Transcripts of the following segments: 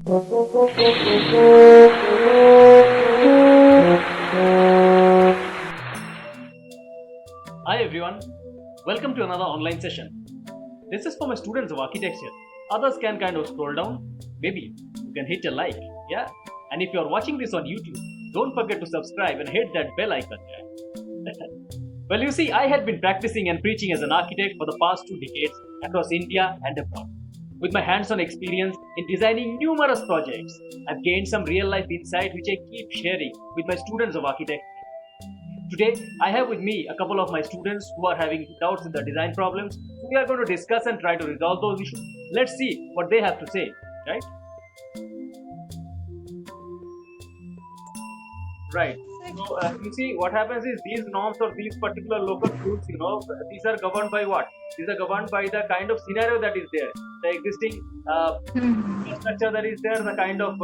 Hi everyone, welcome to another online session. This is for my students of architecture. Others can kind of scroll down. Maybe you can hit a like, yeah? And if you're watching this on YouTube, don't forget to subscribe and hit that bell icon, yeah? Well, you see, I had been practicing and preaching as an architect for the past 2 decades across India and abroad. With my hands on experience in designing numerous projects, I've gained some real life insight which I keep sharing with my students of architecture. Today, I have with me a couple of my students who are having doubts in the design problems. We are going to discuss and try to resolve those issues. Let's see what they have to say, right? Right. So you see, what happens is these norms or these particular local rules, these are governed by what? These are governed by the kind of scenario that is there, the existing infrastructure that is there, the kind of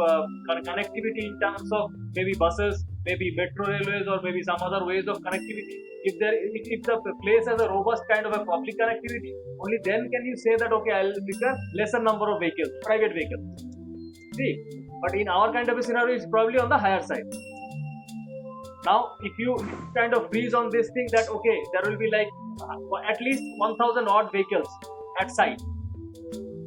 connectivity in terms of maybe buses, maybe metro railways, or maybe some other ways of connectivity. If the place has a robust kind of a public connectivity, only then can you say that okay, I'll pick a lesser number of vehicles, private vehicles. See, but in our kind of a scenario, it's probably on the higher side. Now, if you kind of freeze on this thing that okay, there will be like at least 1,000 odd vehicles at site,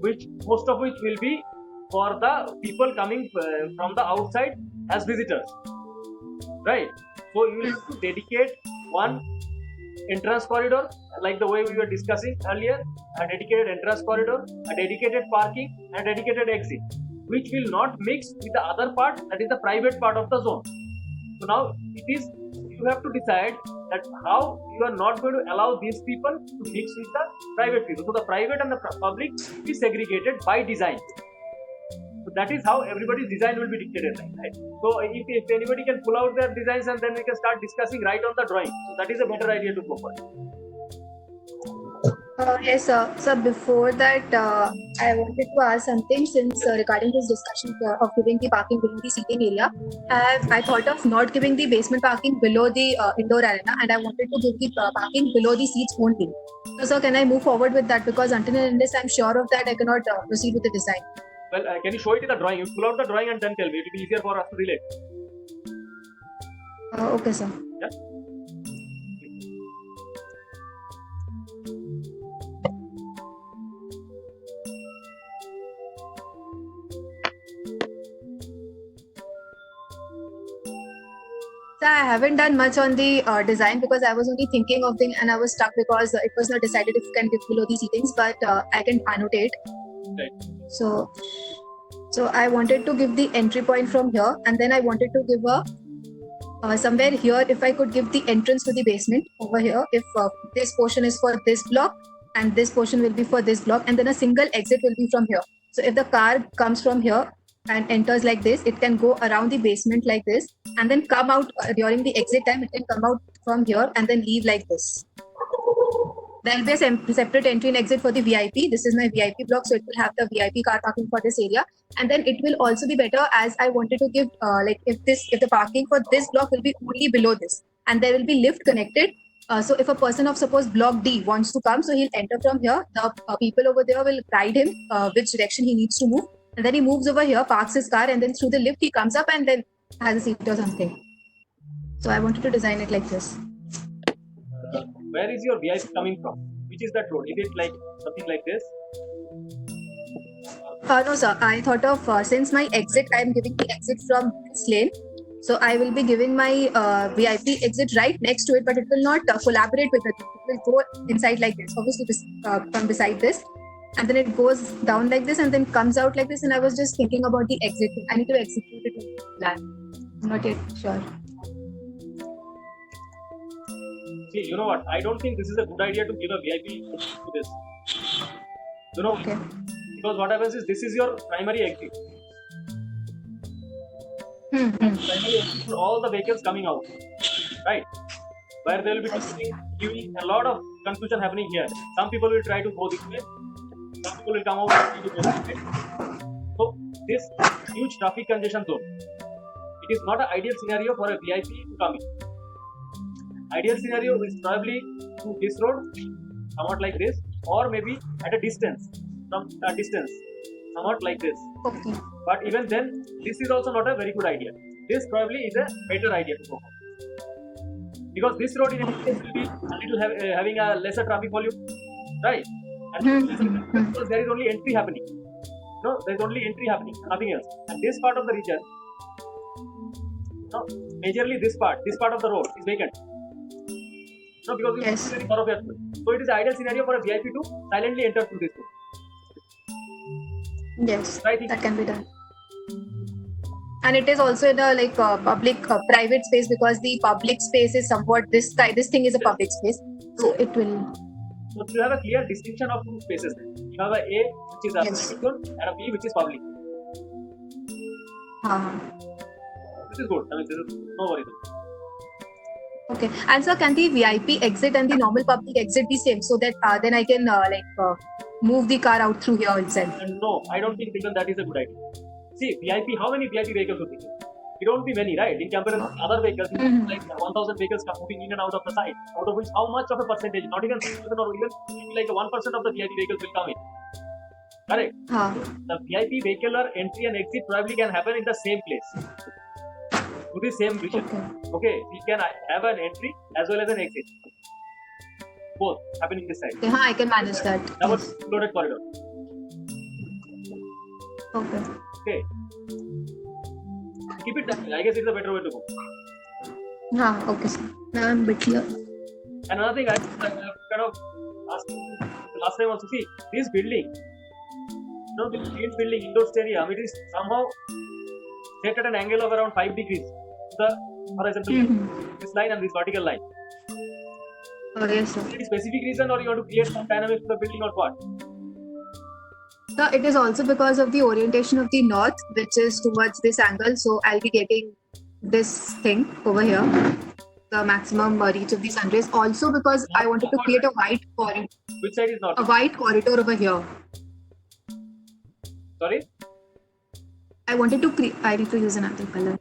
which most of which will be for the people coming from the outside as visitors, right? So you will have to dedicate one entrance corridor, like the way we were discussing earlier, a dedicated entrance corridor, a dedicated parking, and dedicated exit, which will not mix with the other part, that is the private part of the zone. So now you have to decide that how you are not going to allow these people to mix with the private people. So the private and the public is segregated by design. So that is how everybody's design will be dictated, right? So if anybody can pull out their designs and then we can start discussing right on the drawing. So that is a better idea to go for. Yes, sir. So before that, I wanted to ask something since regarding this discussion of giving the parking below the seating area. I thought of not giving the basement parking below the indoor arena, and I wanted to give the parking below the seats only. So, sir, can I move forward with that? Because until and unless I'm sure of that, I cannot proceed with the design. Well, can you show it in the drawing? You pull out the drawing and then tell me. It will be easier for us to relate. Okay, sir. Yeah. So I haven't done much on the design because I was only thinking of the and I was stuck because it was not decided if you can give below the seatings, but I can annotate. Right. So I wanted to give the entry point from here, and then I wanted to give a somewhere here if I could give the entrance to the basement over here. If this portion is for this block and this portion will be for this block, and then a single exit will be from here. So if the car comes from here and enters like this, it can go around the basement like this and then come out during the exit time. It can come out from here and then leave like this. There will be a separate entry and exit for the VIP. This is my VIP block, so it will have the VIP car parking for this area. And then it will also be better as I wanted to give if the parking for this block will be only below this, and there will be lift connected. So if a person of suppose block D wants to come, so he'll enter from here. The people over there will guide him which direction he needs to move, and then he moves over here, parks his car, and then through the lift he comes up and then has a seat or something. So I wanted to design it like this. Where is your VIP coming from? Which is that road? Is it like something like this? No, sir. I thought of since my exit, I am giving the exit from this lane. So I will be giving my VIP exit right next to it, but it will not collaborate with it. It will go inside like this, obviously from beside this. And then it goes down like this and then comes out like this. And I was just thinking about the exit. I need to execute it in the plan. I'm not yet sure. See, you know what? I don't think this is a good idea to give a VIP to this. You know, okay. Because what happens is this is your primary exit. Primary exit for all the vehicles coming out, right? Where there will be a lot of confusion happening here. Some people will try to go this way. Some people will come out and try to go this way. So this huge traffic congestion zone. It is not an ideal scenario for a VIP to come in. Ideal scenario is probably to this road, somewhat like this, or maybe at a distance, from a distance. somewhat like this. Okay. But even then, this is also not a very good idea. This probably is a better idea to go for. Because this road in any case will be a little having a lesser traffic volume, right? And because there is only entry happening. No, there is only entry happening, nothing else. And this part of the region, no, majorly this part of the road is vacant. No, because it is very thoroughfare. So it is the ideal scenario for a VIP to silently enter through this road. Yes, I think that can be done. And it is also in a public private space, because the public space is somewhat this thing is a public space, so it will. So you have a clear distinction of two spaces. You have a A which is a private zone and a B which is public. This is good. I mean, there is no worry. Okay. And so, can the VIP exit and the normal public exit be same, so that then I can move the car out through here itself? No, I don't think even that is a good idea. See, VIP, how many VIP vehicles would be there? It won't be many, right? In comparison to other vehicles, like 1,000 vehicles moving in and out of the site, out of which how much of a percentage, not even 6% or even like 1% of the VIP vehicles will come in. Correct? The VIP vehicular entry and exit probably can happen in the same place. To the same vision. Okay, we can have an entry as well as an exit. Both happening this side. Okay, I can manage that. Double loaded corridor. Okay. Keep it that way. I guess it's a better way to go. Okay, sir. Now I'm a bit clear. Another thing I kind of asked last time also, see, this building, this building, indoor stadium, it is somehow set at an angle of around 5 degrees to the horizontal this line and this vertical line. Yes, sir. Any specific reason, or you want to create some dynamics to the building, or what? So it is also because of the orientation of the north, which is towards this angle. So I'll be getting this thing over here, the maximum reach of the sun rays. Also because I wanted to create a white corridor. Which side is north? A white corridor over here. Sorry? I wanted to create. I need to use another color.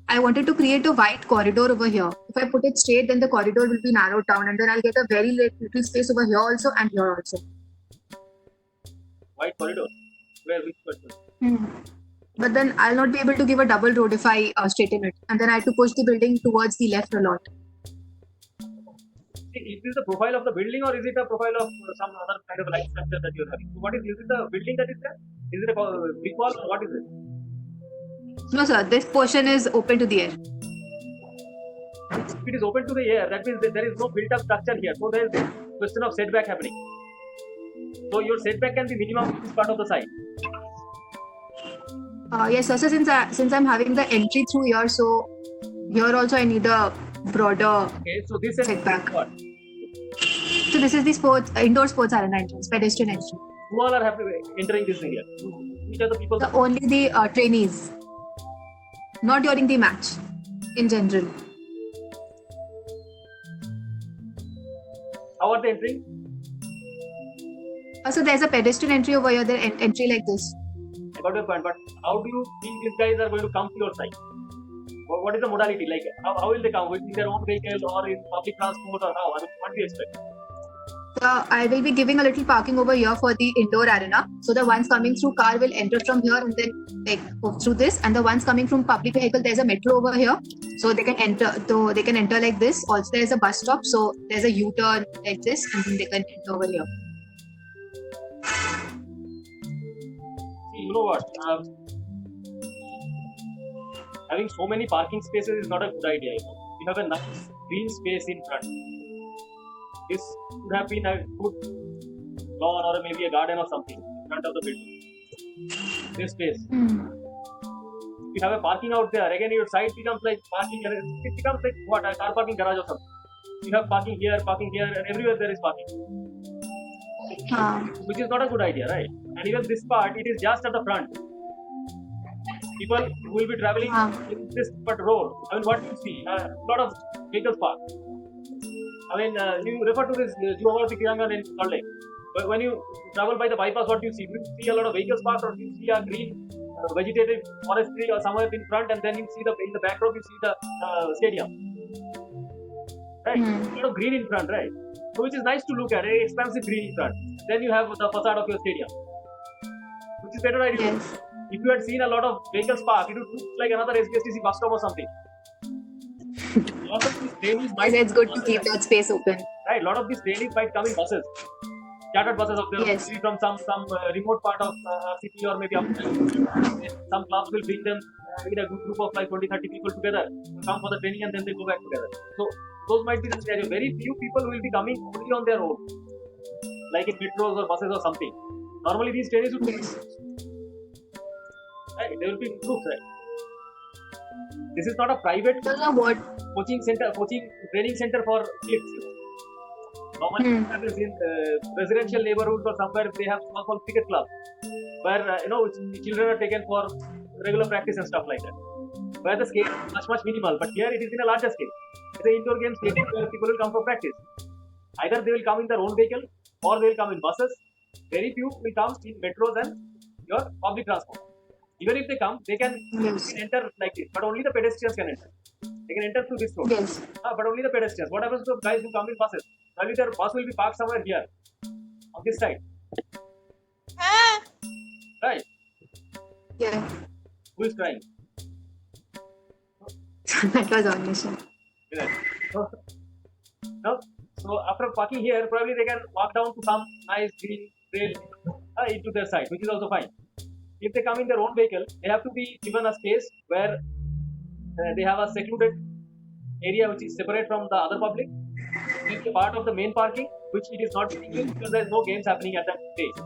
I wanted to create a white corridor over here. If I put it straight, then the corridor will be narrowed down, and then I'll get a very little space over here also and here also. White corridor? Which corridor? But then I'll not be able to give a double road if I straighten it, and then I have to push the building towards the left a lot. See, is this the profile of the building, or is it a profile of some other kind of light structure that you're having? So what is it the building that is there? Is it a brick wall, or what is it? No, sir. This portion is open to the air. If it is open to the air, that means there is no built-up structure here. So there is a question of setback happening. So your setback can be minimum in this part of the site. Yes, sir. So since I'm having the entry through here, so here also I need a broader so this is setback. What? So this is the indoor sports arena entrance, pedestrian entrance. Who all are entering this area? Which are the people? Only the trainees. Not during the match, in general. How are they entering? So there's a pedestrian entry over here, there's entry like this. I got your point, but how do you think these guys are going to come to your site? What is the modality? Like, how will they come? Will it be their own vehicle or in public transport, or how? I mean, what do you expect? I will be giving a little parking over here for the indoor arena. So the ones coming through car will enter from here and then go through this. And the ones coming from public vehicle, there's a metro over here. So they can enter. So they can enter like this. Also, there's a bus stop. So there's a U-turn like this, and then they can enter over here. You know what? Having so many parking spaces is not a good idea. You have a nice green space in front. This could have been a good lawn or maybe a garden or something in front of the building. This space. If you have a parking out there, again your site becomes like parking. It becomes like what? A car parking garage or something. You have parking here, and everywhere there is parking. Which is not a good idea, right? And even this part, it is just at the front. People will be traveling in this road. I mean, what do you see? A lot of vehicles parked. I mean, you refer to this Juhavati Kirangan in Salt Lake. But when you travel by the bypass, what do you see? Do you see a lot of vehicles parked, or do you see a green vegetative forestry or somewhere in front, and then you see in the backdrop you see the stadium, right? A lot of green in front, right? So which is nice to look at, expansive green in front. Then you have the facade of your stadium, which which is better idea. Yes. If you had seen a lot of vehicles parked, it would look like another SBSTC bus stop or something. Lot of these trainees might It's good to keep that space open. right. Lot of these trainees might come in buses, chartered buses of their own, Yes. maybe from some remote part of city or maybe outside. Some clubs will bring them in a good group of like 20-30 people together, come for the training and then they go back together. So those might be the scenario. Very few people will be coming only on their own, like in metros or buses or something. Normally these trainees would be right. They will be in groups, right? This is not a private So now what? coaching training center for kids. Normally, happens in residential neighborhoods or somewhere they have small cricket club where children are taken for regular practice and stuff like that. Where the scale is much minimal, but here it is in a larger scale. It's an indoor game stadium where people will come for practice. Either they will come in their own vehicle or they will come in buses. Very few will come in metros and your public transport. Even if they come, they can enter like this, but only the pedestrians can enter. They can enter through this road. Yes. But only the pedestrians. What happens to the guys who come in buses? Probably their bus will be parked somewhere here, on this side. Right? Yeah. Who is crying? That was Anisha. No? So after parking here, probably they can walk down to some nice green trail into their side, which is also fine. If they come in their own vehicle, they have to be given a space where they have a secluded area which is separate from the other public. It's a part of the main parking, which it is not being used because there is no games happening at that stage.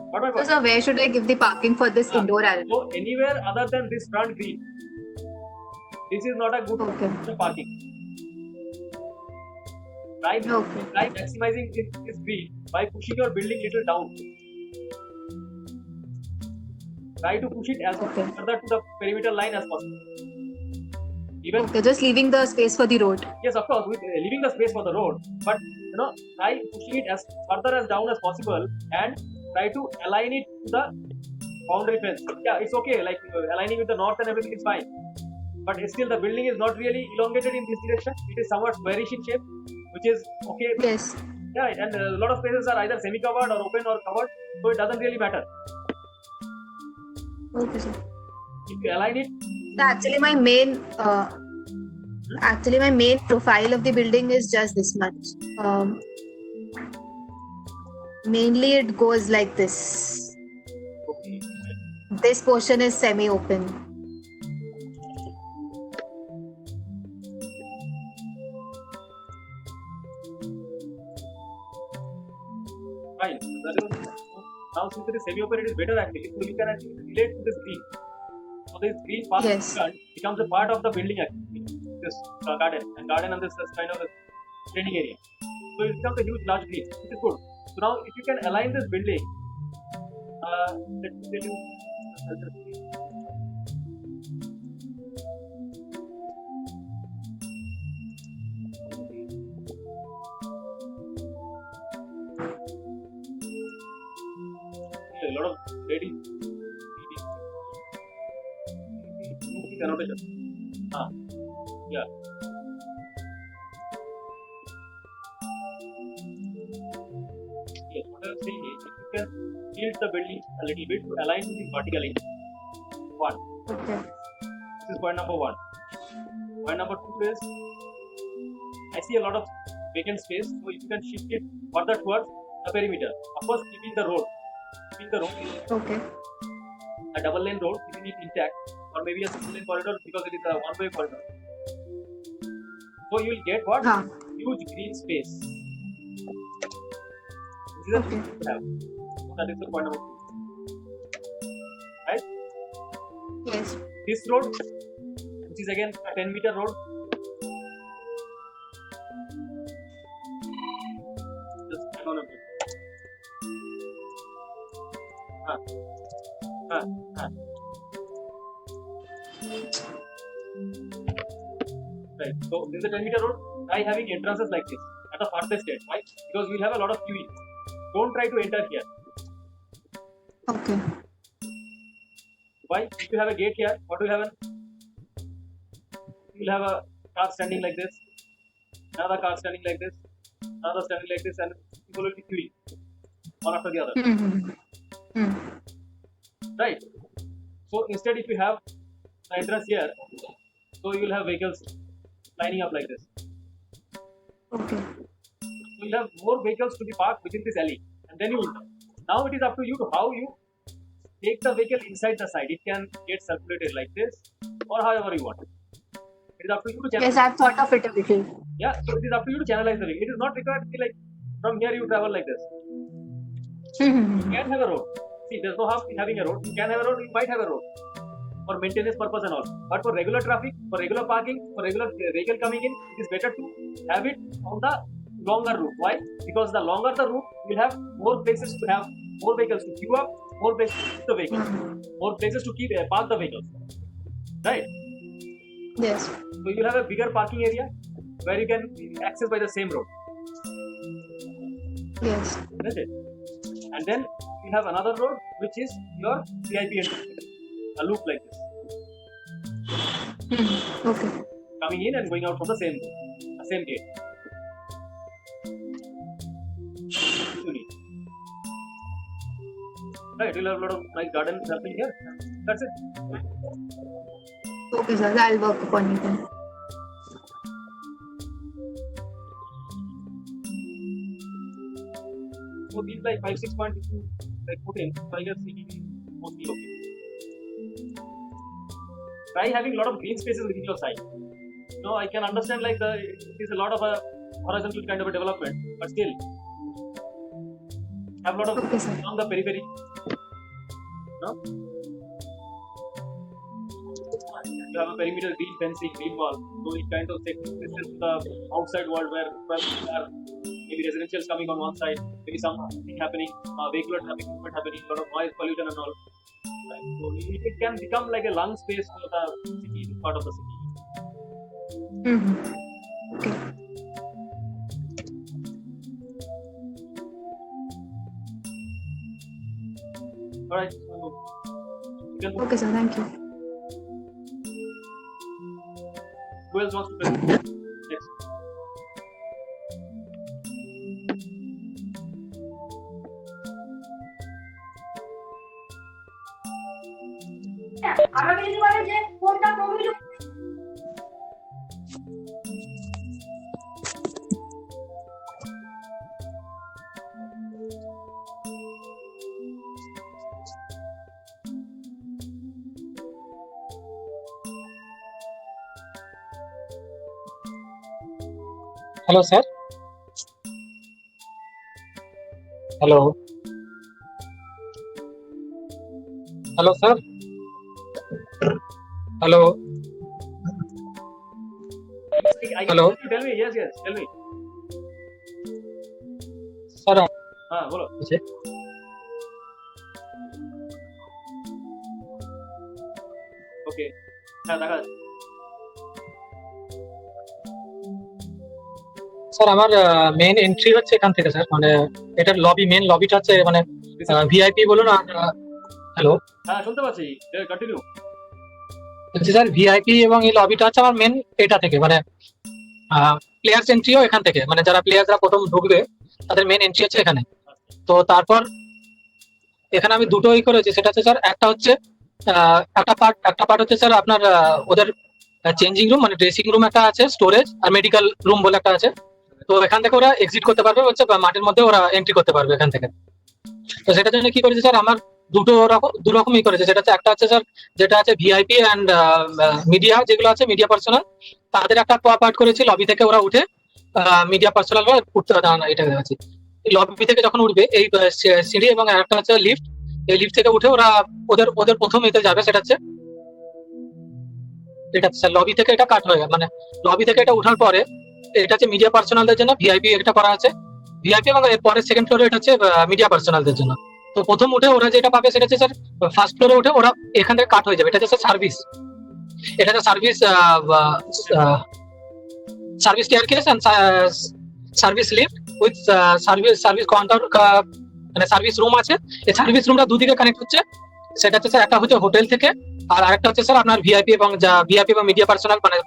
What my point? So where should I give the parking for this indoor arena? So anywhere other than this front green, this is not a good parking. Try maximizing this green by pushing your building little down. Try to push it as further to the perimeter line as possible. Even just leaving the space for the road. Yes, of course, with leaving the space for the road, but try pushing it as further as down as possible and try to align it to the boundary fence. Yeah, it's okay. Like aligning with the north and everything is fine, but still the building is not really elongated in this direction. It is somewhat squarish in shape, which is okay. Yes. Yeah, and a lot of spaces are either semi-covered or open or covered, so it doesn't really matter. Okay, sir. If you align it. So actually, my main profile of the building is just this much. Mainly, it goes like this. Okay. This portion is semi-open. Fine. Now since it is semi-open, it is better actually. So you can actually relate to this green. So this green part becomes a part of the building actually. This garden and this kind of a training area. So it becomes a huge large green, which is good. So now if you can align this building, let me tell you. A lot of ladies annotation. Yeah. Yes, what I was saying is if you can tilt the building a little bit to align with it vertically. One. Okay. This is point number one. Point number two is I see a lot of vacant space, so if you can shift it further towards the perimeter. Of course, keeping the road. Okay. A double lane road, keeping it intact, or maybe a single lane corridor because it is a one-way corridor. So you will get what? Huge green space. This is a thing you have. So that is the point number two. Right? Yes. This road, which is again a 10-meter road. Just hang on a bit. Right. So this is a 10-meter road. Try having entrances like this at the farthest end, right? Because we'll have a lot of queuing. Don't try to enter here. Okay. Why? If you have a gate here, what do you have? You'll have a car standing like this, another car standing like this, another standing like this, and people will be queuing. one after the other, Hmm. right? So instead, if you have the entrance here, so you will have vehicles lining up like this. Okay. So you'll have more vehicles to be parked within this alley, and then you will come. Now it is up to you to how you take the vehicle inside the site. It can get circulated like this, or however you want. It is up to you to channel. Yes, I've thought of it a little. Yeah, so it is up to you to channelize the vehicle. It is not required to be like from here you travel like this. You can have a road. See, there's no harm in having a road. You can have a road. You might have a road for maintenance purpose and all. But for regular traffic, for regular parking, for regular vehicle coming in, it is better to have it on the longer route. Why? Because the longer the route, you'll have more places to have more vehicles to queue up, more places to keep the vehicles, more places to keep park the vehicles. Right? Yes. So you'll have a bigger parking area where you can access by the same road. Yes. Isn't it? And then you have another road which is your VIP entry, a loop like this, Okay. coming in and going out from the same road, the same gate. You need. Right, you'll have a lot of nice gardens happening here. That's it. Okay, sir. I'll work upon it then. So these like 5-6 points if you like put in, so I guess it is mostly okay. Try having a lot of green spaces within your site. No, I can understand like it is a lot of a horizontal kind of a development, but still have a lot of Okay, sir. on the periphery. No? You have a perimeter green fencing, green wall, so it kind of takes distance to the outside world where there are maybe residentials coming on one side, maybe something happening, vehicular traffic movement happening, a lot of noise pollution and all. Right? So it can become like a lung space for the city, this part of the city. Okay. Alright, so you can Okay, sir. Thank you. who else wants to present? Next. Hello, sir. Hello. Hello, sir. Hello. Hello. Tell me, yes, tell me. Sir, बोलो. मुझे Okay. দেখা sir আমার main entry হচ্ছে এখান থেকে sir, মানে এটার lobby, main লবিটা হচ্ছে মানে ভিআইপি বলুন আর হ্যালো, হ্যাঁ শুনতে পাচ্ছি, কন্টিনিউ। বলছি স্যার ভিআইপি এবং এই লবিটা হচ্ছে আমার মেইন এটা থেকে, মানে প্লেয়ার্স এন্ট্রিও এখান থেকে, মানে যারা প্লেয়াররা প্রথম ঢুকবে তাদের মেইন এন্ট্রি হচ্ছে এখানে। তো তারপর এখানে আমি দুটোই করেছি, সেটা হচ্ছে স্যার একটা হচ্ছে একটা পার্ট হচ্ছে স্যার আপনার ওদের চেঞ্জিং রুম, মানে ড্রেসিং রুম একটা আছে, স্টোরেজ আর মেডিকেল রুম বলে একটা আছে। তো এখান থেকে ওরা এক্সিট করতে পারবে হচ্ছে মাঠের মধ্যে, ওরা এন্ট্রি করতে পারবে এখান থেকে। তো সেটার জন্য কি করেছে স্যার, আমার দু রকমই করেছে। সেটা হচ্ছে একটা হচ্ছে স্যার যেটা আছে ভিআইপি অ্যান্ড মিডিয়া, যেগুলো আছে মিডিয়া পার্সোনাল, তাদের একটা পার্ট করেছি লবি থেকে ওরা উঠে মিডিয়া পার্সোনাল উঠতে এটা আছে লবি থেকে যখন উঠবে এই সিঁড়ি, এবং একটা হচ্ছে লিফট, এই লিফট থেকে উঠে ওরা ওদের প্রথম এতে যাবে, সেটা হচ্ছে স্যার লবি থেকে এটা কাট হয়ে, মানে লবি থেকে এটা ওঠার পরে এটা হচ্ছে মিডিয়া পার্সোনালদের জন্য ভিআইপি একটা করা আছে, ভিআইপি, এবং পরে সেকেন্ড ফ্লোরে এটা হচ্ছে মিডিয়া পার্সোনালদের জন্য। তো প্রথম উঠে ওরা যেটা পাবে সেটা হচ্ছে স্যার ফার্স্ট ফ্লোরে উঠে ওরা এখান থেকে কাট হয়ে যাবে, এটা হচ্ছে সার্ভিস, এটা হচ্ছে service staircase and service lift with service counter, মানে সার্ভিস রুম আছে। এই সার্ভিস রুমটা দুদিকে কানেক্ট হচ্ছে, সেটা হচ্ছে স্যার একটা হচ্ছে হোটেল থেকে আর আরেকটা হচ্ছে স্যার আপনার ভিআইপি এবং ভিআইপি এবং মিডিয়া পার্সোনাল, মানে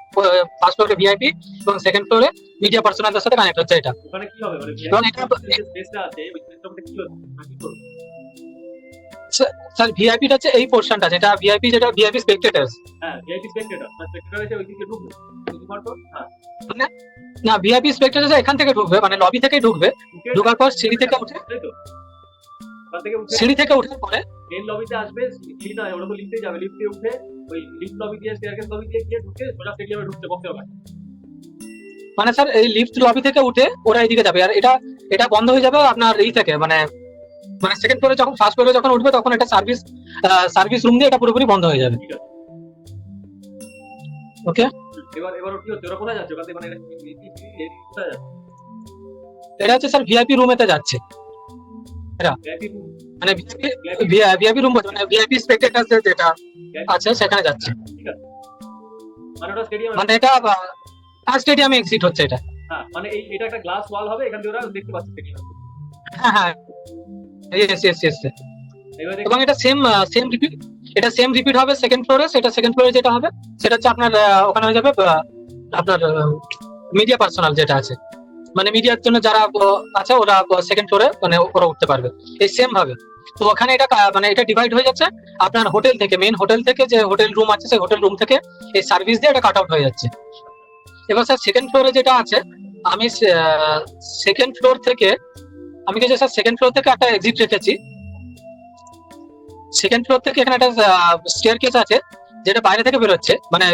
ফার্স্ট ফ্লোরে ভিআইপি এবং সেকেন্ড ফ্লোরে মিডিয়া পার্সোনালদের সাথে কানেক্ট হচ্ছে এটা। ওখানে কি হবে মানে এবং এটা স্পেসটা আছে ওই স্পেসটা কি হচ্ছে কি করব? স্যার ভিআইপিটা হচ্ছে এই পোর্শনটা, যেটা ভিআইপি স্পেক্টেটার্স। হ্যাঁ ভিআইপি স্পেক্টেটর স্পেক্টেটর এসে ওইদিকে ঢুকবে বুঝতে পারছো? হ্যাঁ না, ভিআইপি স্পেক্টেটার্স এখান থেকে ঢুকবে, মানে লবি থেকেই ঢুকবে। ঢোকার পর সিঁড়ি থেকে উঠে, তাই তো ওখান থেকে উঠে সিঁড়ি থেকে উঠার পরে মেন লবিতে আসবে, সিঁড়ি নয় ওটা তো লিফটে যাবে, লিফটে উঠে ওই লিফট লবি দিয়ে স্টেয়ারকেস লবি দিয়ে গিয়ে ঢুকে সোজা স্টেডিয়ামে ঢুকতে বসতে হবে। মানে স্যার এই লিফট লবি থেকে উঠে ওরা এইদিকে যাবে, আর এটা এটা বন্ধ হয়ে যাবে আপনার এই থেকে, মানে মানে সেকেন্ড ফ্লোরে যখন ফার্স্ট ফ্লোরে যখন উঠবে তখন এটা সার্ভিস রুম দিয়ে এটা পুরোপুরি বন্ধ হয়ে যাবে। ঠিক আছে ওকে, এবার কি হচ্ছে ওরা কোথায় যাচ্ছে ওখান থেকে মানে কোথায় যাচ্ছে? এটা হচ্ছে স্যার ভিআইপি রুমেতে যাচ্ছে, ভিআইপি রুম মানে ভিআইপি রুম মানে ভিআইপি স্পেক্টেটার্স যেটা আছে সেখানে যাচ্ছে। ঠিক আছে মানে ওটা স্টেডিয়াম মানে এটা স্টেডিয়ামে এক্সিট হচ্ছে এটা। হ্যাঁ মানে এটা একটা গ্লাস ওয়াল হবে, এখান থেকে ওরা দেখতে পাচ্ছে স্টেডিয়াম। হ্যাঁ হ্যাঁ, ইয়েস। এবারে এবং এটা সেম রিপিট, এটা সেম রিপিট হবে সেকেন্ড ফ্লোরে। সেকেন্ড ফ্লোরে যেটা হবে সেটা হচ্ছে আপনার ওখানে হয়ে যাবে আপনার মিডিয়া পার্সোনাল যেটা আছে, মানে মিডিয়ার জন্য যারা আছে ওরা সেকেন্ড ফ্লোরে মানে ওরা উঠতে পারবে এই সেম ভাবে। তো ওখানে এটা মানে এটা ডিভাইড হয়ে যাচ্ছে আপনার হোটেল থেকে, মেইন হোটেল থেকে যে হোটেল রুম আছে সেই হোটেল রুম থেকে এই সার্ভিস দিয়ে এটা কাট আউট হয়ে যাচ্ছে। এবার স্যার সেকেন্ড ফ্লোরে যেটা আছে, আমি সেকেন্ড ফ্লোর থেকে আমি কি স্যার সেকেন্ড ফ্লোর থেকে একটা এক্সিট রেখেছি। সেকেন্ড ফ্লোর থেকে এখানে একটা স্টেয়ারকেস আছে যেটা বাইরে থেকে বেরোচ্ছে, মানে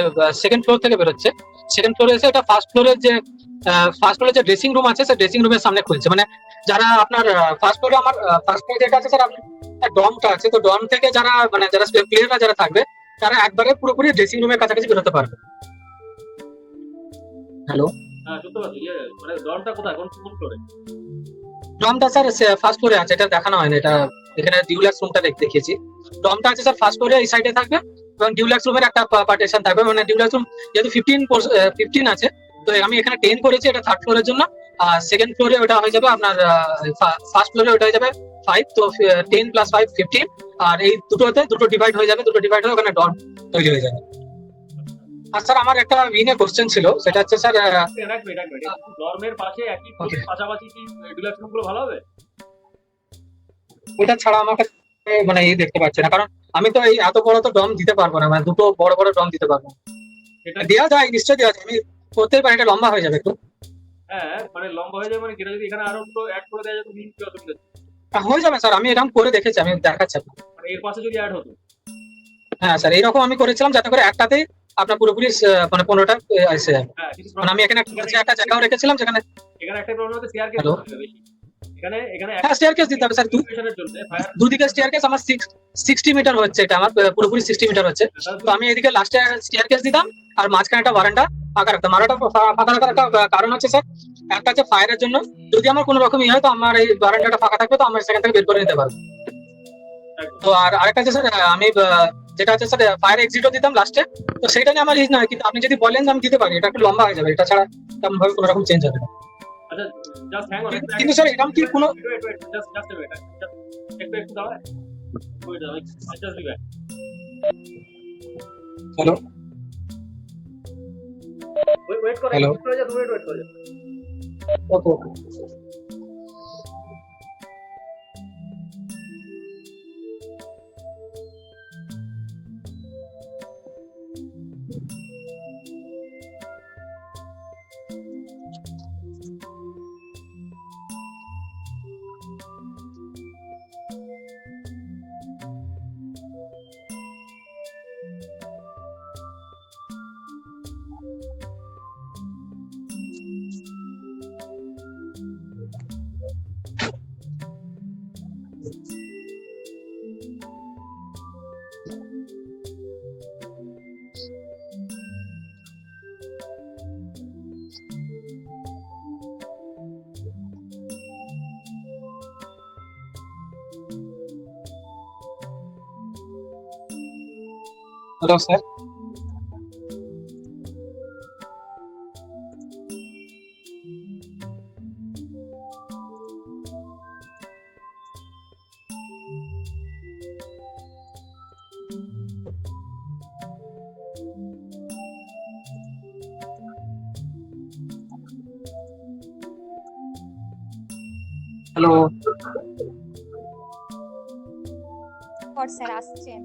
সেকেন্ড ফ্লোর থেকে বেরোচ্ছে। সেকেন্ড ফ্লোরে এসে এটা ফার্স্ট ফ্লোরে যে ড্রেসিং রুম আছে সেই ড্রেসিং রুমের সামনে খুলছে। মানে যারা আপনার ফার্স্ট ফ্লোরে ফার্স্ট ফ্লোরে যেটা আছে স্যার আপনার ডমটা আছে, তো ডম থেকে যারা প্লেয়াররা যারা থাকবে তারা একবারে পুরোপুরি ড্রেসিং রুমের কাছাকাছি বেরোতে পারবে। হ্যালো, হ্যাঁ শুনতে পাচ্ছি মানে ডনটা কোথায় কোন ফ্লোরে? ডমটা স্যার ফার্স্ট ফ্লোরে আছে, এটা দেখানো হয়নি, এটা এখানে ডিউলাক্স রুমটা দেখিয়েছি। ডমটা আছে স্যার ফার্স্ট ফ্লোরে এই সাইডে থাকবে এবং ডিউলাক্স রুমের একটা পার্টিশন থাকবে, মানে ডিউলাক্স রুম যেহেতু 15 আছে তো আমি এখানে 10 করেছি, এটা থার্ড ফ্লোরের জন্য। আর সেকেন্ড ফ্লোরে ওটা হয়ে যাবে আপনার ফার্স্ট ফ্লোরে ওটা হয়ে যাবে 5, তো 10 + 5 15। আর এই দুটো ডিভাইড হয়ে যাবে, দুটো ডিভাইড হয়ে ওখানে ডম তৈরি হয়ে যাবে। আর স্যার আমার একটা উইনে কোশ্চেন ছিল, সেটা হচ্ছে স্যার ডর্মের পাশে একই পাশাপাশি কি ডিলাক্স রুমগুলো ভালো হবে? ওটা ছাড়া আমার কাছে মানে এই দেখতে পাচ্ছি না, কারণ আমি তো এই এত বড় তো ডম দিতে পারবো না, মানে দুটো বড় বড় ডম দিতে পারবো না। এটা দেওয়া যায়, নিশ্চয়ই দেওয়া যায়, আমি করতেই পারি, এটা লম্বা হয়ে যাবে একটু। হ্যাঁ মানে লম্বা হয়ে যাবে, মানে এটা যদি এখানে আরো একটু অ্যাড করে দেওয়া যেত মিন কি অসুবিধা? হয়ে যাবে স্যার, আমি এরকম করে দেখেছি, আমি দেখাচ্ছি আপনাকে। মানে এর পাশে যদি অ্যাড হতো। হ্যাঁ স্যার, এইরকম আমি করেছিলাম যাতে করে একটাতেই আপনার পুরোপুরি মানে 15টা এসে যাবে। হ্যাঁ কিন্তু মানে আমি এখানে একটা জায়গাও রেখেছিলাম যেখানে এখানে একটা প্রবলেম হচ্ছে স্টেয়ারকেস Hello? বেশি। এখানে হ্যাঁ স্টেয়ারকেস দিতে হবে স্যার, এর জন্য ফায়ার দুদিকে স্টেয়ারকেস আমার 60 মিটার হচ্ছে, এটা আমার পুরোপুরি 60 মিটার হচ্ছে। তো আমি এদিকে লাস্টে স্টেয়ারকেস দিতাম আর মাঝখানে একটা বারান্দা ফাঁকা রাখতাম। আর ওটা ফাঁকা রাখার একটা কারণ হচ্ছে স্যার, একটা হচ্ছে ফায়ারের জন্য, যদি আমার কোনো রকম হয় তো আমার এই বারান্দাটা ফাঁকা থাকবে, তো আমি সেখান থেকে বের করে নিতে পারবো। তো আর আরেকটা হচ্ছে স্যার, আমি যেটা হচ্ছে স্যার ফায়ার এক্সিটও দিতাম লাস্টে, তো সেটা নিয়ে আমার ইজ নয়, কিন্তু আপনি যদি বলেন যে আমি দিতে পারি, এটা একটু লম্বা হয়ে যাবে, এটা ছাড়া তেমন ভাবে কোনো রকম চেঞ্জ হবে না। আচ্ছা জাস্ট হ্যাং অন কিন্তু স্যার এরকম কি কোনো জাস্ট একটু দাঁড়াও wait just be back. Hello wait করো Hello? ওয়েট করে যাও ওয়েট করে যাও। ওকে হ্যালো স্যার, হ্যালো, পর স্যার আসছেন।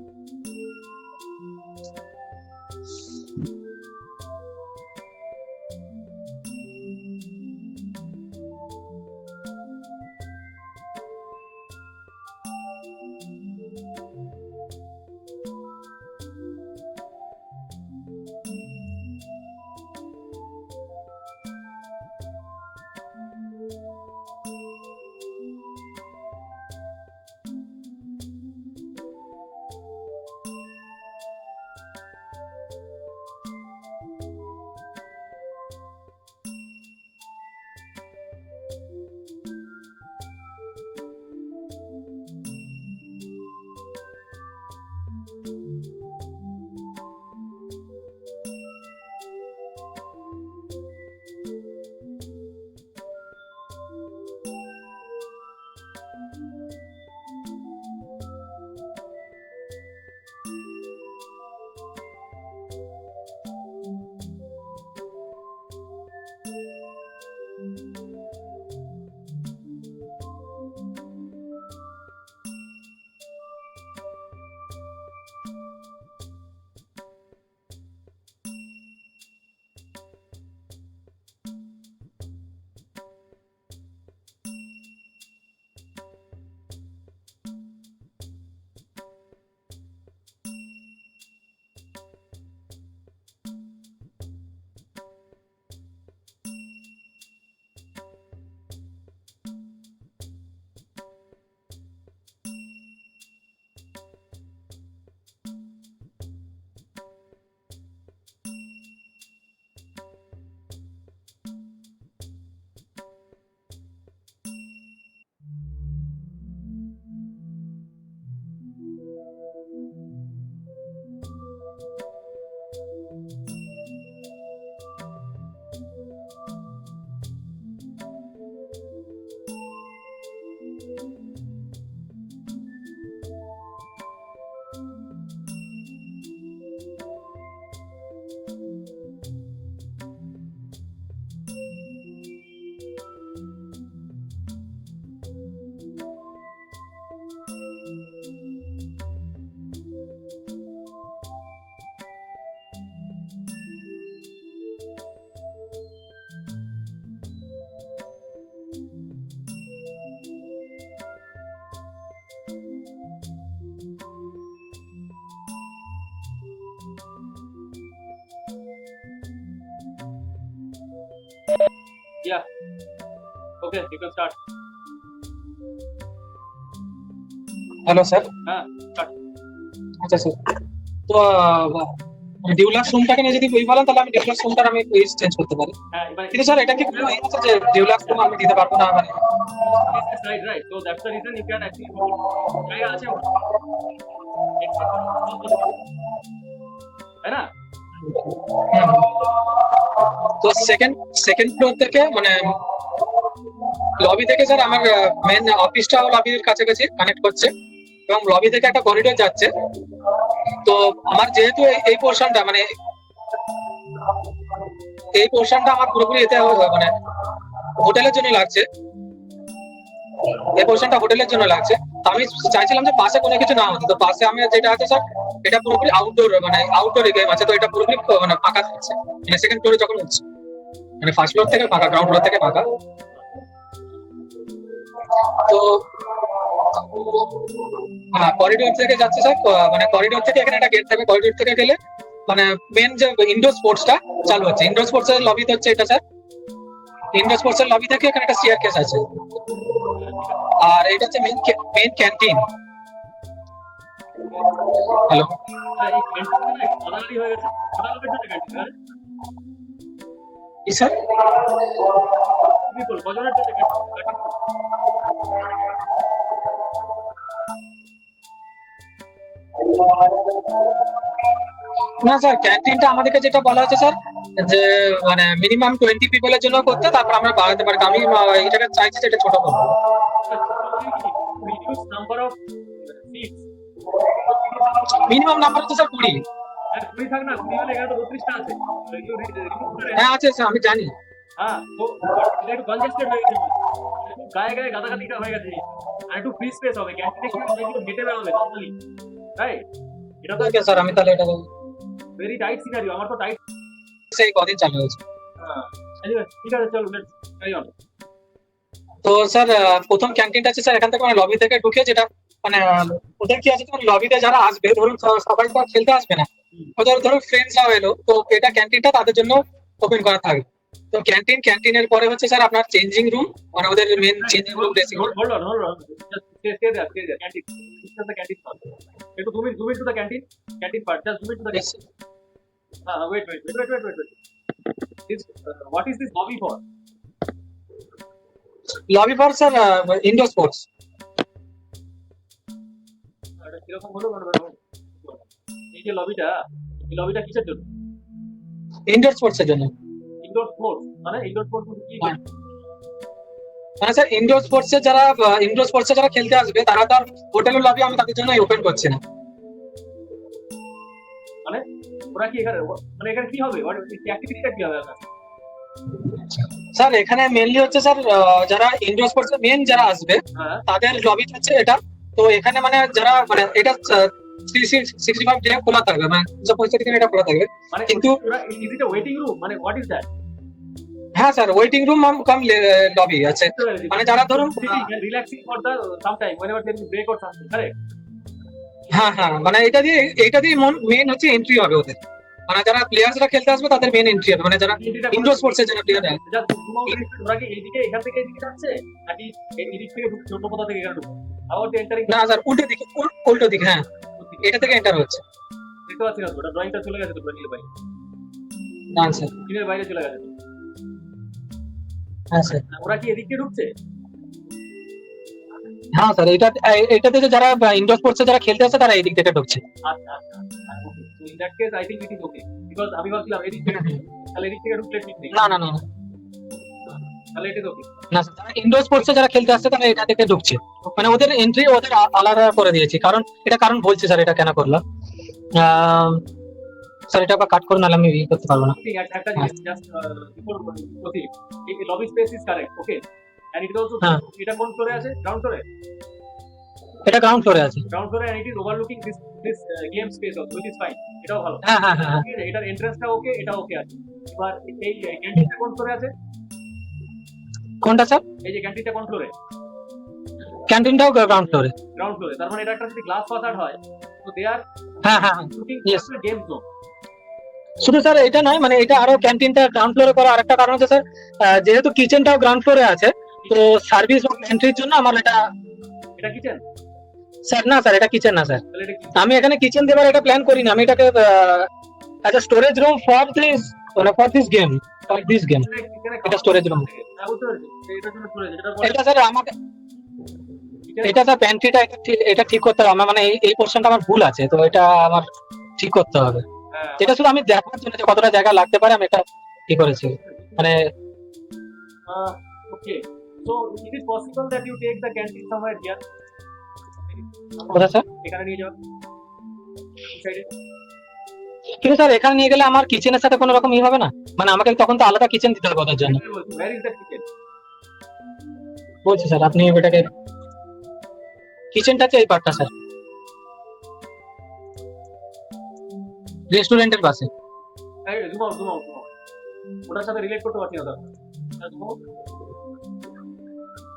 Yeah. Okay, you can start. Hello sir. হ্যাঁ, start. আচ্ছা স্যার, তো ডিউলাক্স রুমটাকে নিয়ে যদি বই বলেন তাহলে আমি ডিউলাক্স রুমটার আমি প্লেস চেঞ্জ করতে পারি, হ্যাঁ, এবার কিন্তু স্যার এটা কি কোনো এই আছে যে ডিউলাক্স রুম আমি দিতে পারবো না মানে? right, right. So that's the reason you can actually do it. জায়গা আছে ওটা। তাই না? তো সেকেন্ড ফ্লোর থেকে মানে লবি থেকে স্যার আমার মেন অফিসটাও লবির কাছাকাছি কানেক্ট করছে এবং লবি থেকে একটা করিডোর যাচ্ছে। তো আমার যেহেতু এই পোর্শনটা মানে এই পোর্শনটা আমার পুরোপুরি এতে মানে হোটেলের জন্য লাগছে, এই পোর্শনটা হোটেলের জন্য লাগছে। তো আমি চাইছিলাম যে পাশে কোনো কিছু না হতো, তো পাশে আমি যেটা আছে স্যার এটা পুরোপুরি আউটডোর মানে আউটডোর গেম আছে, তো এটা পুরোপুরি মানে ফাঁকা থাকছে মানে সেকেন্ড ফ্লোরে যখন হচ্ছে মানে ফার্স্ট ফ্লোর থেকে ফাঁকা, গ্রাউন্ড ফ্লোর থেকে ফাঁকা। তো করিডোর থেকে যাচ্ছে স্যার, মানে করিডোর থেকে এখানে একটা গেট থাকবে, করিডোর থেকে গেলে মানে মেন যে ইনডোর স্পোর্টসটা চালু হচ্ছে, ইনডোর স্পোর্টস এর লবিতে হচ্ছে এটা স্যার। ইনডোর স্পোর্টস এর লবি থেকে এখানে একটা স্টেয়ার কেস আছে, আর এটা হচ্ছে মেন ক্যান্টিন। হ্যালো, এই ক্যান্টিন না আলাদাই হয়ে গেছে। আলাদা লোকের জন্য ক্যান্টিন আছে। কি স্যার? পিপল কজনের জন্য ক্যান্টিন? না স্যার, ক্যান্টিনটা আমাদেরকে যেটা বলা হচ্ছে স্যার যে মানে মিনিমাম 20 পিপলের জন্য করতে, তারপর আমরা বাড়াতে পারি। আমি এটাকে চাইছি যে এটা ছোট করবো। Reduce number of seats. Minimum number হচ্ছে স্যার 20। হ্যাঁ, 20 থাক না, 20 হলে এখানে তো 32টা আছে। এগুলো remove করে। হ্যাঁ আছে স্যার, আমি জানি। হ্যাঁ, তো এটা একটু congested হয়ে গেছে। গায়ে গায়ে গাদাগাদিটা হয়ে গেছে আর একটু ফ্রি স্পেস হবে ক্যান্টিনে কি অনেকগুলো হেঁটে বেরোবে নর্মালি রাইট এটা তো ওকে স্যার, আমি তাহলে এটা ভেরি টাইট সিনারিও আমার তো টাইট সেই কদিন চালু হয়েছে। ঠিক আছে চলো লেটস ক্যারি অন তো স্যার প্রথম ক্যান্টিনটা আছে স্যার এখান থেকে মানে লবি থেকে ঢুকে, যেটা মানে ওদের কি আছে, তোমার লবিতে যারা আসবে ধরুন সবাই তো আর খেলতে আসবে না, ওদের ধরো ফ্রেন্ডসরাও এলো, তো এটা ক্যান্টিনটা তাদের জন্য ওপেন করা থাকবে। তো ক্যান্টিনের পরে হচ্ছে স্যার আপনার চেঞ্জিং রুম, মানে ওদের men changing room, dressing room. hold on just stay there canteen this is the canteen part একটু zoom into the canteen part just zoom into the canteen wait this what is this lobby for lobby for sir indoor sports. এটা কিরকম হলো এই যে লবিটা কিসের জন্য indoor sports এর জন্য। ইনডোর স্পোর্টস মানে ইনডোর স্পোর্টস কি মানে স্যার ইনডোর স্পোর্টসে যারা খেলতে আসবে তারা তো আর হোটেলের লবি আমি তাদের জন্য ওপেন করছি না। মানে ওরা কি এখানে মানে এখানে কি হবে অ্যাক্টিভিটিটা কি হবে স্যার এখানে মেইনলি হচ্ছে স্যার যারা ইনডোর স্পোর্টস মেন যারা আসবে তাদের লবি হচ্ছে এটা। তো এখানে মানে যারা মানে এটা 365 ডে খোলা থাকবে, মানে 365 দিন এটা খোলা থাকবে। মানে কিন্তু is it a waiting room মানে হোয়াট ইজ দ্যাট হ্যাঁ স্যার ওয়েটিং রুম কাম লবি আছে, মানে যারা ধরুন relaxing for the some time whenever there is break or something correct হ্যাঁ মানে এটা দিয়ে মেন হচ্ছে এন্ট্রি হবে ওদের, মানে যারা প্লেয়ার্সরা খেলতে আসবে তাদের মেন এন্ট্রি হবে, মানে যারা ইনডোর স্পোর্টস এর যারা প্লেয়ার ওরা কি এইদিকে এখান থেকে এইদিকে যাচ্ছে নাকি এইদিক থেকে ঢুকছে অন্য কোথা থেকে এখানে ঢুকছে আবার তো এন্টারিং না স্যার উল্টো দিকে হ্যাঁ এটা থেকে এন্টার হচ্ছে। দেখতে পাচ্ছি না তো ওটা ড্রয়িংটা চলে গেছে তো ড্রয়িং এর বাইরে না স্যার স্ক্রিনের বাইরে চলে গেছে হ্যাঁ স্যার ওরা কি এদিকে ঢুকছে হ্যাঁ স্যার এটাতে যারা ইনডোর স্পোর্টসে যারা খেলতে আসে তারা এই দিক থেকে ঢুকছে। আচ্ছা okay so in that case I think it is okay because আমি ভাবছিলাম এদিক থেকে তাহলে এদিক থেকে ঢুকলে ঠিক নেই না তাহলে এটা ওকে না স্যার, যারা ইনডোর স্পোর্টসে যারা খেলতে আসছে তারা এটা থেকে ঢুকছে, মানে ওদের এন্ট্রি ওদের আলাদা করে দিয়েছি। কারণ বলছি স্যার এটা কেন করলাম স্যার, এটা আবার কাট করে নাহলে আমি করতে পারবো না। একটা জাস্ট বিফোর প্রসিড এই lobby space is correct okay and it is also এটা কোন ফ্লোরে আছে গ্রাউন্ড ফ্লোরে এটা গ্রাউন্ড ফ্লোরে আছে and it is overlooking this game space also which is fine এটাও ভালো হ্যাঁ এটার এন্ট্রান্সটা ওকে এটা ওকে আছে এবার এই ক্যান্টিনটা কোন ফ্লোরে আছে কোনটা স্যার? এই যে ক্যান্টিনটা কোন ফ্লোরে ক্যান্টিনটাও গ্রাউন্ড ফ্লোরে। তার মানে এটা একটা যদি গ্লাস ফাসাড হয় তো দে আর হ্যাঁ looking Yes. For game zone শুধু স্যার এটা নয়, মানে এটা আরো ক্যান্টিনটা গ্রাউন্ড ফ্লোরে করা আরেকটা কারণ হচ্ছে স্যার যেহেতু কিচেনটাও গ্রাউন্ড ফ্লোরে আছে, তো সার্ভিস বা এন্ট্রির জন্য আমার এটা কিচেন স্যার না স্যার এটা কিচেন না স্যার, তাহলে এটা কি আমি এখানে কিচেন দেবার এটা প্ল্যান করিনি, আমি এটাকে as a storage room for this game এটা স্টোরেজ রুম। এটার জন্য চলে যেটা এটা স্যার আমাকে এটা স্যার প্যান্ট্রিটা এটা ঠিক করতে হবে আমার, মানে এই পোর্শনটা আমার ভুল আছে, তো এটা আমার ঠিক করতে হবে। এটা শুধু আমি দেখার জন্য যে কতটা জায়গা লাগতে পারে আমি এটা ঠিক করেছি, মানে okay so it is possible that you take the canteen somewhere here কোথায় স্যার? এখানে নিয়ে যাও সাইডে কিন্তু স্যার এখানে নিয়ে গেলে আমার কিচেনের সাথে কোনো রকম হবে না, মানে আমাকে তখন তো আলাদা কিচেন দিতে হবে ওদের জন্য। where is the kitchen বলছি স্যার আপনি এটাকে কিচেনটা এই পার্টটা স্যার রেস্টুরেন্টের পাশে। এই জুম আউট ওটার সাথে রিলেট করতে পারছি না দাদা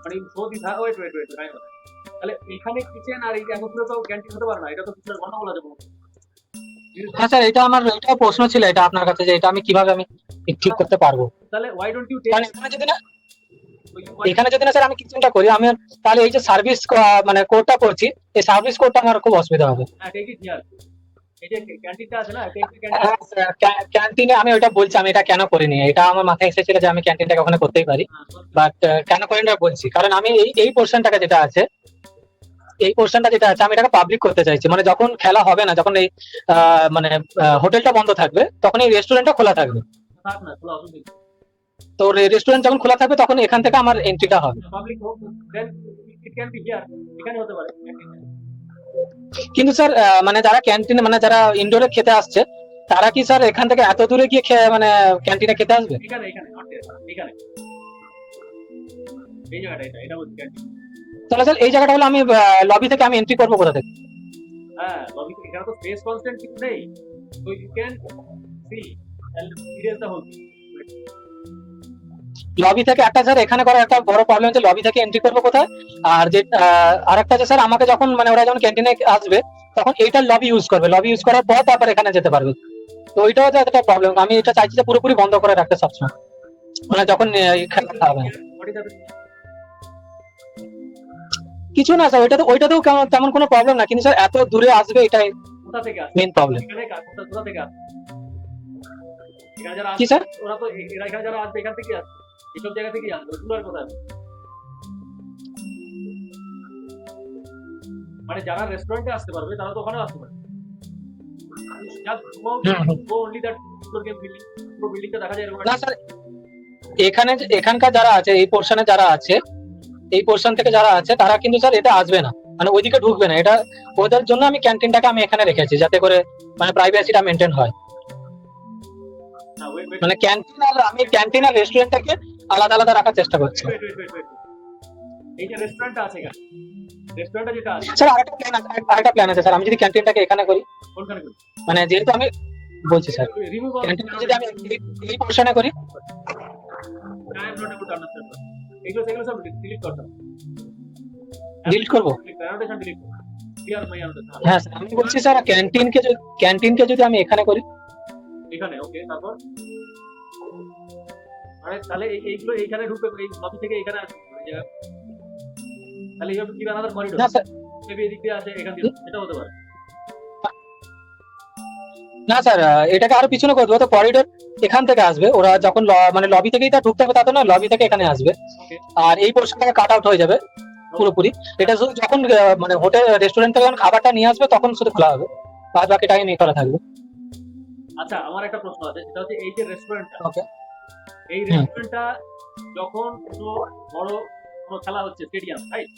মানে সৌদি থা ওয়েট তাহলে এখানে কিচেন আর এই একত্রে তো ক্যান্টিন হতে পারে না, এটা তো কিচেনের গন্ডগোল আছে বলতে হ্যাঁ স্যার এটা আমার এটা প্রশ্ন ছিল এটা আপনার কাছে যে এটা আমি কিভাবে ঠিক করতে পারবো। তাহলে why don't you take কারণ এখানে যদি না স্যার আমি কিচেনটা করি আমি তাহলে এই যে সার্ভিস মানে কোডটা করছি এই সার্ভিস কোডটা আমার খুব অসুবিধা হবে। হ্যাঁ ঠিক আছে এই যে ক্যান্টিনটা আছে না ক্যান্টিনে আমি ওটা বলছি আমি এটা কেন করিনি, এটা আমার মাথায় এসেছিল যে আমি ক্যান্টিনটাকে ওখানে করতেই পারি, বাট কেন করিনি বলছি কারণ আমি এই পোর্শনটাকে যেটা আছে আমি এটাকে পাবলিক করতে চাইছি, মানে যখন খেলা হবে না যখন এই মানে হোটেলটা বন্ধ থাকবে তখন এই রেস্টুরেন্টটা খোলা থাকবে, থাক না খোলা অসুবিধা তো রেস্টুরেন্ট যখন খোলা থাকবে তখন এখান থেকে আমার এন্ট্রিটা হবে। পাবলিক হোক দেন ইট ক্যান বি হিয়ার এখানে হতে পারে কিন্তু স্যার মানে যারা ক্যান্টিনে মানে যারা ইনডোরে খেতে আসছে তারা কি স্যার এখান থেকে এত দূরে গিয়ে মানে ক্যান্টিনে খেতে আসবে? এখানে নট এখানে এই জায়গাটা এটা বলছি ক্যান্টিন। তাহলে স্যার এই জায়গাটা হলো আমি লবি থেকে আমি এন্ট্রি করবো কোথা থেকে? হ্যাঁ, লবি এখানে তো স্পেস কনস্ট্যান্ট কিছু নেই, so you can see and erase the whole. Lobby থেকে একটা স্যার এখানে করার একটা বড় প্রবলেম হচ্ছে লবি থেকে এন্ট্রি করবো কোথায়? আর যে আরেকটা আছে স্যার, আমাকে যখন মানে ওরা যখন ক্যান্টিনে আসবে তখন এইটার লবি ইউজ করবে, লবি ইউজ করার পর তারপর এখানে যেতে পারবে। তো ওইটাও হচ্ছে একটা প্রবলেম। আমি এটা চাইছি যে পুরোপুরি বন্ধ করে রাখতে সবসময়, মানে যখন খেলা হবে। কিছু না স্যার, ওইটাতেও তেমন কোনো প্রবলেম না, কিন্তু স্যার এত দূরে আসবে এটাই কোথা থেকে আসবে? Main problem. এখানে কোথা থেকে আসবে? এখানে যারা কি আসবে স্যার? ওরা তো এরা এখানে যারা আসবে এখান থেকে আসবে, এইসব জায়গা থেকেই আসবে, ওগুলোর কথা আসবে। মানে যারা রেস্টুরেন্টে আসতে পারবে তারা তো ওখানে আসতে পারবে। পুরো বিল্ডিংটা দেখা যায় এরকম না স্যার, এখানকার যারা আছে, এই পোর্শনে যারা আছে, এই পোর্শন থেকে যারা আছে তারা কিন্তু স্যার এটা আসবে না, মানে ওইদিকে ঢুকবে না। এটা ওদের জন্য আমি ক্যান্টিনটাকে আমি এখানে রেখেছি, যাতে করে মানে প্রাইভেসিটা মেনটেন হয়। না, wait, মানে ক্যান্টিন আর রেস্টুরেন্টটাকে আলাদা আলাদা রাখার চেষ্টা করছি। wait. এই যে রেস্টুরেন্টটা আছে এখানে, রেস্টুরেন্টটা যেটা আছে স্যার আরেকটা প্ল্যান আছে স্যার, আমি যদি ক্যান্টিনটাকে এখানে করি, কোনখানে করি? মানে যেহেতু আমি বলছি স্যার, রিমুভ ক্যান্টিনটা যদি আমি এই পোর্শনে করি, I am not able to understand. এগুলো সব ডিলিট করতে হবে। ডিলিট করবো? অ্যানোটেশন ডিলিট করতে হবে। ক্লিয়ার মাই অ্যানোটেশন। হ্যাঁ স্যার, আমি বলছি স্যার ক্যান্টিনকে যদি আমি এখানে করি, এখানে ওকে, তারপর মানে তাহলে এইগুলো এইখানে ঢুকবে, এই লবি থেকে এখানে আসবে এই জায়গা। তাহলে you have to give another corridor. না স্যার, মেবি এদিক দিয়ে আসে এখান দিয়ে, এটা হতে পারে। না স্যার, এটাকে আরো পিছনে করে দেবো। তো করিডোর এখান থেকে আসবে, ওরা যখন মানে লবি থেকেই তা ঢুকতে হবে তা তো না, লবি থেকে এখানে আসবে, ওকে, আর এই পোর্শনটাকে কাট আউট হয়ে যাবে পুরোপুরি। এটা শুধু যখন মানে হোটেল রেস্টুরেন্ট থেকে যখন খাবারটা নিয়ে আসবে তখন শুধু খোলা হবে, আর বাকি টাইম করা থাকবে। আচ্ছা আমার একটা প্রশ্ন আছে, সেটা হচ্ছে এই যে রেস্টুরেন্টটা, ওকে। এই রেস্টুরেন্টটা যখন কোনো বড় কোনো খেলা হচ্ছে স্টেডিয়াম, রাইট,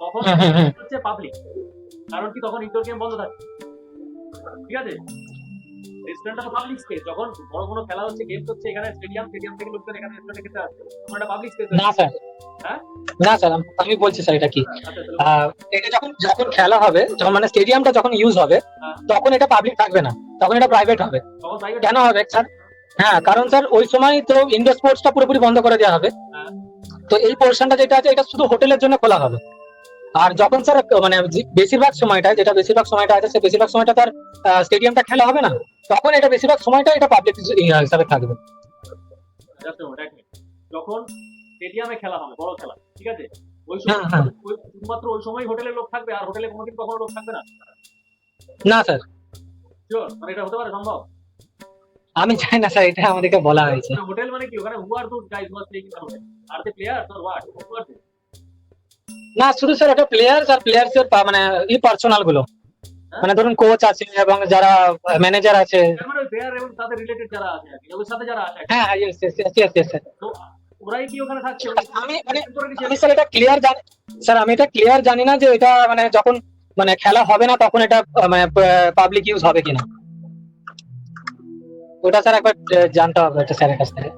তখন হচ্ছে পাবলিক, কারণ কি তখন ইনডোর গেম বন্ধ থাকে, ঠিক আছে? রেস্টুরেন্টটা তো পাবলিক স্পেস, যখন বড় কোনো খেলা হচ্ছে, গেম হচ্ছে, এখানে স্টেডিয়াম থেকে লোকজন এখানে রেস্টুরেন্টে খেতে আসছে, তখন একটা পাবলিক স্পেস। না স্যার, হ্যাঁ, না স্যার, আমি বলছি স্যার এটা কি, আচ্ছা চলো। এটা যখন যখন খেলা হবে, যখন মানে স্টেডিয়ামটা যখন ইউজ হবে, তখন এটা পাবলিক থাকবে না, তখন এটা প্রাইভেট হবে। তখন প্রাইভেট কেন হবে স্যার? হ্যাঁ, কারণ স্যার ওই সময় তো ইনডোর স্পোর্টসটা পুরোপুরি বন্ধ করে দেওয়া হবে। তো এই পোর্শনটা যেটা আছে এটা শুধু হোটেলের জন্য খোলা হবে। আর যখন স্যার মানে বেশিরভাগ সময়টা আছে, সে বেশিরভাগ সময়টা তার স্টেডিয়ামটা খেলা হবে না, তখন এটা বেশিরভাগ সময়টা এটা পাবলিক হিসাবে থাকবে। যখন স্টেডিয়ামে খেলা হবে, বড় খেলা, ঠিক আছে, ওই হ্যাঁ, সময় হ্যাঁ। শুধুমাত্র ওই সময় হোটেলের লোক থাকবে, আর হোটেলে কোনোদিন কখনো লোক থাকবে না। না স্যার, শিওর? মানে এটা হতে পারে সম্ভব? আমি চাই না স্যার, এটা আমাদেরকে বলা হয়েছে। হোটেল মানে কি, ওখানে who are those guys who are playing in the hotel? Are the players or what? না, শুধু স্যার এটা প্লেয়ার্স এর মানে পার্সোনাল গুলো, মানে ধরুন কোচ আছে এবং যারা ম্যানেজার আছে। মানে প্লেয়ার এবং তাদের রিলেটেড যারা আছে আর কি, ওদের সাথে যারা আছে, হ্যাঁ, ইয়েস স্যার। তো ওরাই কি ওখানে থাকছে? আমি স্যার এটা ক্লিয়ার জানি, স্যার আমি এটা ক্লিয়ার জানি না যে এটা মানে যখন মানে খেলা হবে না তখন এটা মানে পাবলিক ইউজ হবে কিনা, ওটা স্যার একবার জানতে হবে এটা স্যারের কাছ থেকে।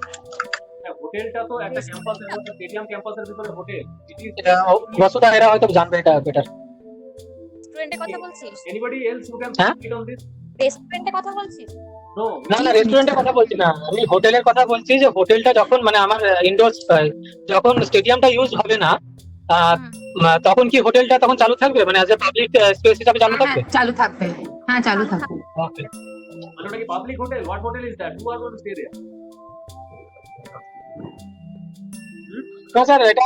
হোটেলটা তো একটা ক্যাম্পাসের মধ্যে, স্টেডিয়াম ক্যাম্পাসের ভিতরে হোটেল। বসুদা এরা হয়তো জানবে এটা বেটার। রেস্টুরেন্টে কথা বলছিস? এনিবডি এলস হু ক্যান হ্যাঁ? Speak on this? রেস্টুরেন্টে কথা বলছিস? নো, না, রেস্টুরেন্টের কথা বলছি না, আমি হোটেলের কথা বলছি। যে হোটেলটা যখন মানে আমার ইনডোর, যখন স্টেডিয়ামটা ইউজ হবে না, তখন কি হোটেলটা তখন চালু থাকবে, মানে অ্যাজ এ পাবলিক স্পেস হিসেবে চালু থাকবে? চালু থাকবে, হ্যাঁ চালু থাকবে। ওকে। মানে ওটা কি public hotel? What hotel is that? Who are going to stay there? না স্যার, এটা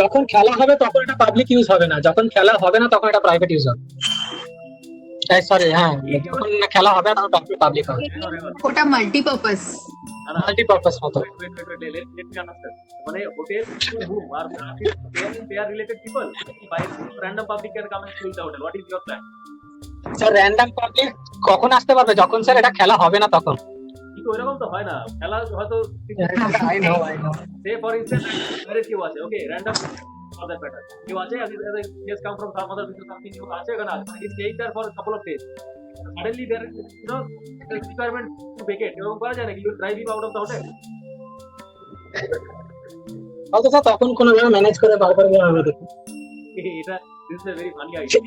যখন খেলা হবে তখন এটা পাবলিক ইউজ হবে না, যখন খেলা হবে না তখন এটা প্রাইভেট ইউজ হবে। সরি, হ্যাঁ, যখন খেলা হবে না তখন পাবলিক হবে। ওটা মাল্টিপারপাস মাল্টিপারপাস মতো। Let me understand. মানে হোটেল রুম আর they are related people. By random public can come and fill the hotel. What is your plan? Sir random public কখন আসতে পারবে? যখন স্যার এটা খেলা হবে না তখন। কিন্তু ওইরকম তো হয় না, খেলা হয়তো I know. Say for instance আরে কেউ আছে, okay, random for that matter, কেউ আছে just come from some other business something, কেউ আছে এখানে, he staying there for couple of days, suddenly there is requirement to vacate, এরকম করা যায় নাকি? You drive him out of the hotel? হয়তো স্যার তখন কোনোভাবে ম্যানেজ করে বারবার গিয়ে হবে দেখুন। এটা this is a very funny idea.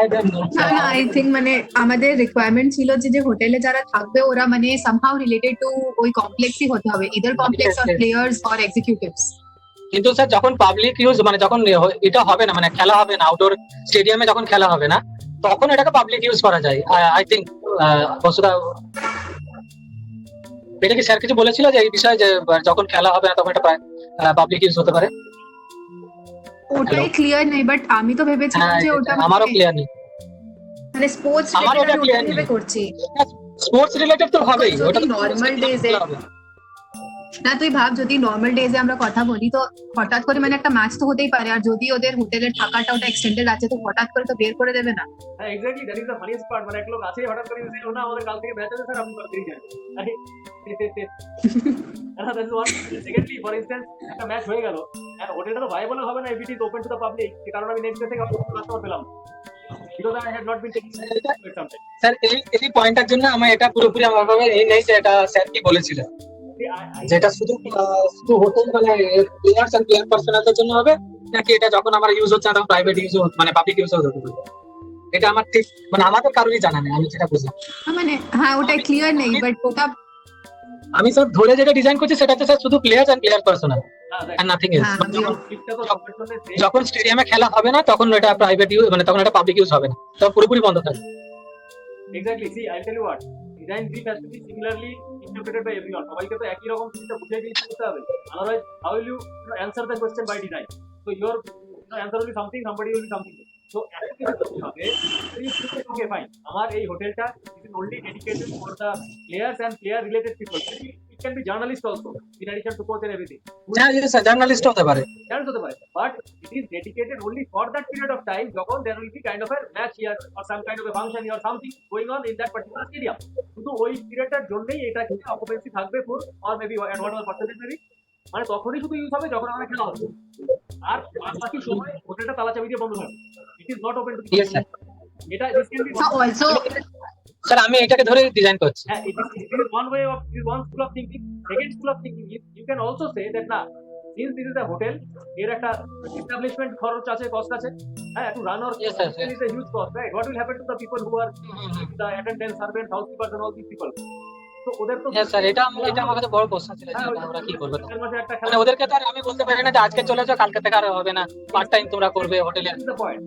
I don't know, না sir. না আই থিঙ্ক মানে আমাদের রিকোয়ারমেন্ট ছিল যে হোটেলে যারা থাকবে ওরা মানে সামহাউ রিলেটেড টু ওই কমপ্লেক্সই হতে হবে, either complex Yes, or yes. Players or executives. কিন্তু স্যার যখন পাবলিক ইউজ মানে যখন এটা হবে না, মানে খেলা হবে না, আউটডোর স্টেডিয়ামে যখন খেলা হবে না, তখন এটাকে পাবলিক ইউজ করা যায়। আই থিঙ্ক বসুদা, এটা কি স্যার কিছু বলেছিল যে এই বিষয়ে, যে যখন খেলা হবে না তখন এটা পাবলিক ইউজ হতে পারে? ওটাই ক্লিয়ার নেই, বাট আমি তো ভেবেছিলাম হ্যাঁ, যে ওটা আমারও ক্লিয়ার নেই। মানে স্পোর্টস আমারও ওটা রিলেটেড clear ওটা ভেবে নেই। করছি। স্পোর্টস রিলেটেড তো হবেই, যদি ওটা normal days এ- না তুই ভাব, যদি নর্মাল ডেজে আমরা কথা বলি তো হঠাৎ করে মানে একটা ম্যাচ তো হতেই পারে, আর যদি ওদের হোটেলের থাকাটা ওটা এক্সটেন্ডেড আছে তো হঠাৎ করে তো বের করে দেবে না। হ্যাঁ exactly, that is the funniest part. মানে এক লোক আছে হঠাৎ করে বলছে, "না আমাদের কাল থেকে ম্যাচ আছে স্যার, আপনি তাড়াতাড়ি যান।" আরে that is one. Secondly for instance একটা ম্যাচ হয়ে গেল, আর হোটেলটা তো ভাইবল হবে না if it is open to the public, কারণ আমি নেক্সট ডে থেকে কাস্টমার পেলাম because I had not been taking it sometime. Sir এই পয়েন্টটার জন্য আমার এটা পুরোপুরি আমার ভাবে এই নেই যে এটা স্যার কি বলেছিলেন, যেটা শুধু শুধু হোটেল মানে প্লেয়ার্স এন্ড প্লেয়ার পার্সোনালদের জন্য হবে, নাকি এটা যখন আমার ইউজ হচ্ছে না তখন প্রাইভেট ইউজ মানে পাবলিক ইউজ হতে পারে? এটা আমার ঠিক মানে আমাদের কারোরই জানা নেই, আমি যেটা বুঝলাম। মানে হ্যাঁ ওটা ক্লিয়ার নেই, বাট ওটা আমি স্যার ধরে যেটা ডিজাইন করছি সেটা হচ্ছে স্যার শুধু players and player personal and nothing else. হ্যাঁ, লিফটটা তো সবার জন্য সেম। যখন স্টেডিয়ামে খেলা হবে না তখন এটা প্রাইভেট ইউজ মানে তখন এটা পাবলিক ইউজ হবে না, তখন পুরোপুরি বন্ধ থাকবে। Exactly. See, I'll tell you what. Design brief has to be similarly interpreted by everyone. সবাইকে তো একই রকম জিনিসটা বুঝিয়ে দিয়ে করতে হবে। Otherwise, how will you answer the question by design? So your answer will be something, somebody will be something. So actually হবে, you say, okay, fine. আমার এই হোটেলটা is only dedicated for the players and player related people. It can be journalist also, in addition to coach and everything. হ্যাঁ sir, journalist হতে পারে। Chance হতে পারে, but it is dedicated only for that period of time যখন there will be kind of a match here or some kind of a function or something going on in that particular stadium. শুধু ওই পিরিয়ডটার জন্যই এটা কিন্তু occupancy থাকবে full or maybe at whatever percentage maybe, মানে তখনই শুধু ইউজ হবে যখন আমরা খেলা হবে, আর বাকি সময় হোটেলটা তালা চাবি দিয়ে বন্ধ থাকবে। It is not open to yes sir. এটা this can be also sir আমি এটাকে ধরে ডিজাইন করছি। it is one way of, it is one school of thinking. Second school of thinking is you can also say that না, since this is a hotel, এর একটা establishment খরচ আছে, cost আছে, হ্যাঁ, to run or Yes, sir, hotel is a huge cost, right? What will happen to the people who are the attendants, servants, housekeepers and all these people? So ওদের তো হ্যাঁ sir, এটা আমার কাছে বড় কোশ্চেন ছিল যে হ্যাঁ, আমরা কি করব। ওদের মধ্যে একটা মানে খেলা ওদেরকে তো আর আমি বলতে পারি না যে আজকে চলে যাও, কালকে থেকে আর হবে না, পার্ট টাইম তোমরা করবে হোটেলে। is the point.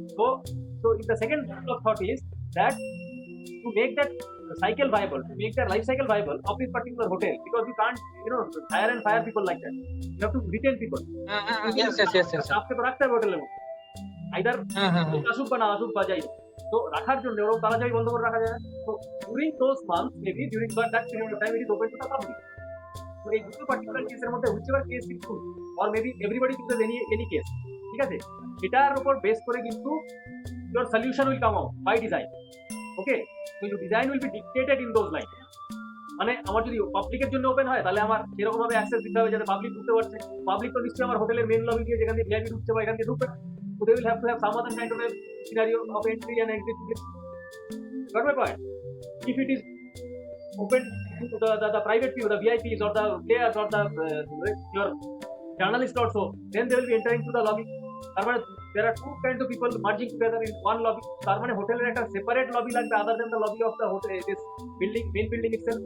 So the second school of thought is that to make that cycle viable, to make that life cycle viable of this particular hotel, because you can't, hire and fire people like that. You have to retain people. Yes স্টাফকে তো রাখতে হবে হোটেলের মধ্যে, either আসুক বা না আসুক বা যাই, তো রাখার জন্য ওরকম তালা চাবি বন্ধ করে রাখা যায় না। তো during those months maybe during that period of time it is open to the public. তো এই দুটো পার্টিকুলার কেসের মধ্যে whichever case is good or maybe everybody chooses any case, ঠিক আছে, এটার উপর বেস করে কিন্তু your solution will come out by design. Okay, so your design will be dictated in those lines. মানে আমার যদি পাবলিকের জন্য ওপেন হয় তাহলে আমার সেরকম ভাবে অ্যাক্সেস দিতে হবে যাতে পাবলিক ঢুকতে পারছে। পাবলিক তো নিশ্চয়ই আমার হোটেলের মেন লবি দিয়ে যেখান দিয়ে ভিআইপি ঢুকছে বা এখান দিয়ে ঢুকবে, so they will have to have some other kind of a scenario of entry and exit. Got my point? If it is open to the private people, the VIPs or the players or the your journalists also, then they will be entering to the lobby. তার মানে there are two kinds of people merging together in one lobby. তার মানে হোটেলের একটা separate lobby লাগবে other than the lobby of the hotel, this building, main building itself.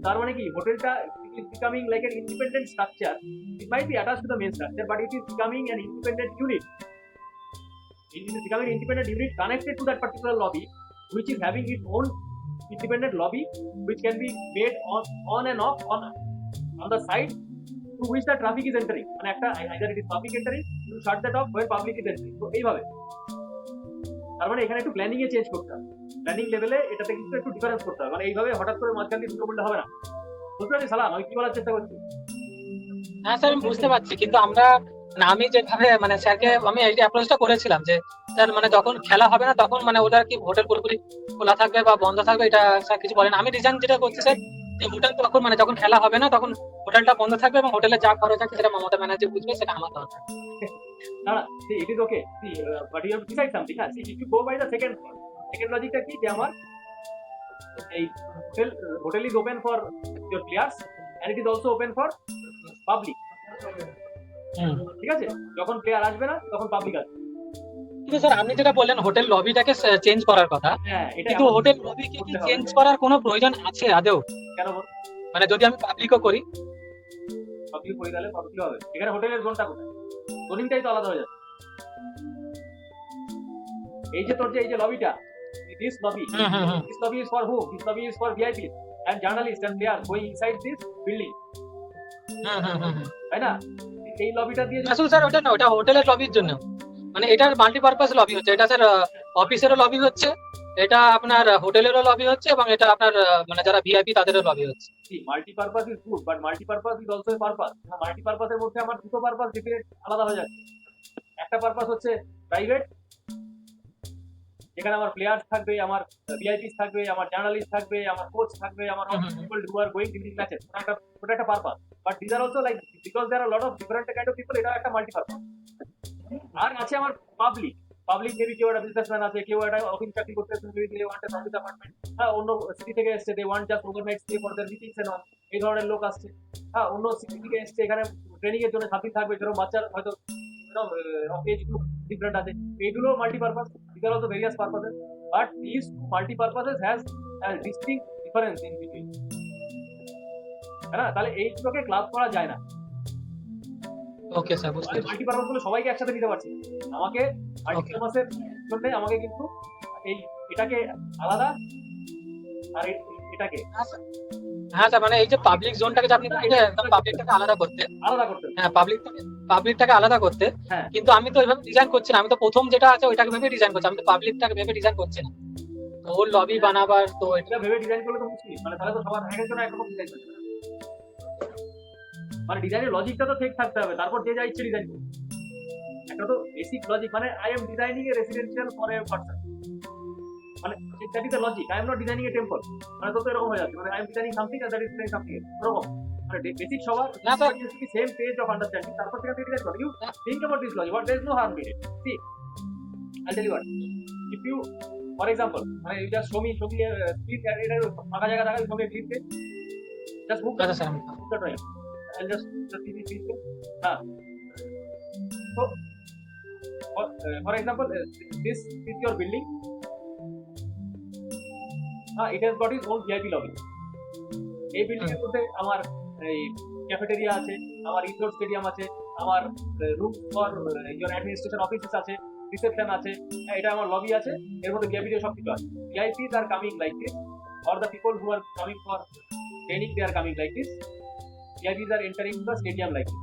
তার মানে কি হোটেলটা is becoming like an independent structure. It might be attached to the main structure, but it is becoming an independent unit. It is becoming an independent unit connected to that particular lobby, which is having its own independent lobby, which can be made on and off on the side to which the traffic is entering. মানে একটা either it is public entering, you shut that off when public is entering. তো এইভাবে, তার মানে এখানে একটু planning এ change করতে হবে, প্ল্যানিং লেভেলে এটাতে কিন্তু একটু ডিফারেন্স করতে হবে। মানে এইভাবে হঠাৎ করে মাঝখান দিয়ে দুটো বললে হবে না। বুঝতে পারছি সালাম আমি কি বলার চেষ্টা করছি? হ্যাঁ স্যার আমি বুঝতে পারছি, কিন্তু আমরা মানে আমি যেভাবে মানে স্যারকে আমি এই অ্যাপ্রোচটা করেছিলাম যে স্যার মানে যখন খেলা হবে না তখন মানে ওটা কি হোটেল পুরোপুরি খোলা থাকবে বা বন্ধ থাকবে, এটা স্যার কিছু বলেন। আমি ডিজাইন যেটা করছি স্যার, যে হোটেল তখন মানে যখন খেলা হবে না তখন হোটেলটা বন্ধ থাকবে এবং হোটেলে যা খরচ আছে সেটা মমতা ব্যানার্জি বুঝবে, সেটা আমার দরকার। না না, see it is okay, see but you have to decide something. না, see if you go by the second লজিকটা কি যে আমার এই hotel is open for your players and it is also open for public, ঠিক আছে? যখন player আসবে না তখন পাবলিক আসবে। কিন্তু স্যার আপনি যেটা বললেন হোটেল লবিটাকে চেঞ্জ করার কথা, হ্যাঁ, এটা কিন্তু হোটেল লবিকে কি চেঞ্জ করার কোনো প্রয়োজন আছে আদৌ? কেন বল? মানে যদি আমি পাবলিকও করি, পাবলিক করে দিলে পাবলিক হবে। এখানে হোটেলের জোনটা কোথায়? জোনিংটাই তো আলাদা হয়ে যাচ্ছে। এই যে তোর যে এই যে লবিটা, this lobby, this lobby is for who? This lobby is for VIPs and journalists and players going inside this building, তাই না? এই লবিটা দিয়ে আসলে স্যার ওটা না, ওটা হোটেলের লবির জন্য, মানে এটার মাল্টিপারপাস লবি হচ্ছে, এটা স্যার অফিসেরও লবি হচ্ছে, এটা আপনার হোটেলেরও লবি হচ্ছে, এবং এটা আপনার মানে যারা ভিআইপি তাদেরও লবি হচ্ছে। Multipurpose is good, but multipurpose is also a purpose. মাল্টিপারপাসের মধ্যে আমার দুটো পারপাস ডিফারেন্ট আলাদা হয়ে যাচ্ছে। একটা পারপাস হচ্ছে প্রাইভেট, যেখানে আমার প্লেয়ার্স থাকবে, আমার ভিআইপিস থাকবে, আমার জার্নালিস্ট থাকবে, আমার কোচ থাকবে, আমার people who are going during matches, ওটা একটা purpose. But this are also like because there are lot of different kind of people, এটা একটা মাল্টিপারপাস। আর আছে আমার পাবলিক, পাবলিক মেবি কেউ একটা বিজনেসম্যান আছে, কেউ একটা অফিস চাকরি করতেছে, maybe they want a office apartment, হ্যাঁ, অন্য সিটি থেকে এসছে, they want just overnight stay for their meetings and all, এই ধরনের লোক আসছে। হ্যাঁ, অন্য সিটি থেকে এসছে, এখানে ট্রেনিং এর জন্য সাথী থাকবে, যেরকম বাচ্চার হয়তো of age group different আছে, এইগুলো multipurpose. these are also various purposes, but these two multi-purposes has a distinct difference in between, তাহলে এইগুলোকে ক্লাব করা যায় না। ওকে স্যার, বুঝতে পেরেছি। মাল্টিপারপাস গুলো সবাইকে একসাথে নিতে পারছি, আমাকে মাল্টিপারপাসের জন্য আমাকে কিন্তু এই এটাকে আলাদা আর এটাকে হ্যাঁ স্যার, মানে এই যে পাবলিক জোনটাকে যে আপনি পাবলিকটাকে আলাদা করতে, হ্যাঁ পাবলিকটাকে আলাদা করতে, হ্যাঁ। কিন্তু আমি তো ওইভাবে ডিজাইন করছি না, আমি তো প্রথম যেটা আছে ওইটাকে ভেবে ডিজাইন করছি, আমি তো পাবলিকটাকে ভেবে ডিজাইন করছি না। তো ওর লবি বানাবার তো এটা ভেবে ডিজাইন করলে তো মুশকিল, মানে তাহলে তো সবার একজন একরকম ডিজাইন করতে হবে, মানে ডিজাইনের লজিকটা তো ঠিক থাকতে হবে, তারপর যে যা ইচ্ছে ডিজাইন করবে। একটা তো বেসিক লজিক, মানে I am designing a residential for a person, মানে that is the logic. I am not designing a temple, মানে তো এরকম হয়ে যাচ্ছে, মানে I am designing something and that is designing something এরকম, মানে বেসিক সবার না sir, same page of understanding, তারপর থেকে ডিজাইন করো। You think about this logic, what there is no harm in it. See, I'll tell you what, if you for example, মানে you just show me street, এটা ফাঁকা জায়গা দেখা, show me a clean page, just move আচ্ছা sir, the drawing, I'll just see the clean page. So for example, this is your building, it has got its own VIP lobby. এই building এর মধ্যে আমার এই cafeteria আছে, আমার indoor stadium আছে, আমার room for your administration offices আছে, রিসেপশন আছে, এটা আমার লবি আছে, এর মধ্যে ভিআইপি সব কিছু আছে। VIPs are coming like this, or the people who are coming for training, they are coming like this. VIPs are entering the stadium like this.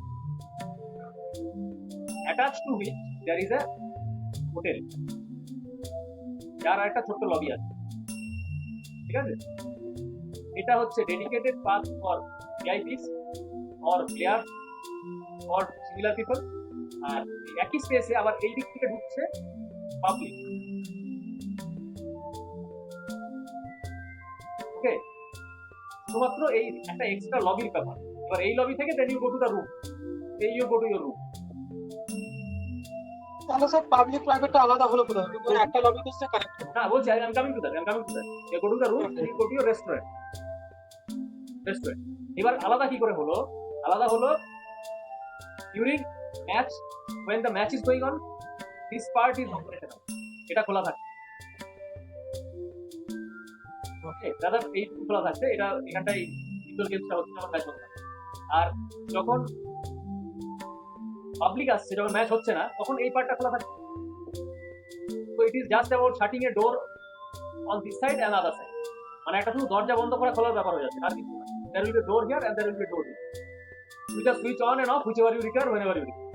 Attached to which there is a hotel, যার একটা ছোট্ট lobby আছে, ঠিক আছে? এটা হচ্ছে dedicated path for VIPs or player or similar people, আর একই স্পেসে আবার এই দিক থেকে ঢুকছে পাবলিক। ওকে, শুধুমাত্র এই একটা এক্সট্রা লবির ব্যাপার। এবার এই লবি থেকে then you go to the room, এই you go to your room. তাহলে স্যার পাবলিক প্রাইভেটটা আলাদা হলো কোথায়? একটা লবি তো স্যার কানেক্ট। না, বলছি I am coming to that, you go to the room, you go to your restaurant. এবার আলাদা কি করে হলো? আলাদা হলো during match, when the match is going on, this part is operational, এটা খোলা থাকে। ওকে, দাদা এই খোলা থাকছে, এটা এখানটাই ইনডোর গেমসটা হচ্ছে, আমার ম্যাচ হচ্ছে। আর যখন পাবলিক আসছে, যখন ম্যাচ হচ্ছে না, তখন এই পার্টটা খোলা থাকে। তো it is just about shutting a door on this side and other side, মানে একটা শুধু দরজা বন্ধ করা খোলার ব্যাপার হয়ে যাচ্ছে, আর কিছু না। There will be a door here and there will be a door here. You just switch on and off whichever you require, whenever you require.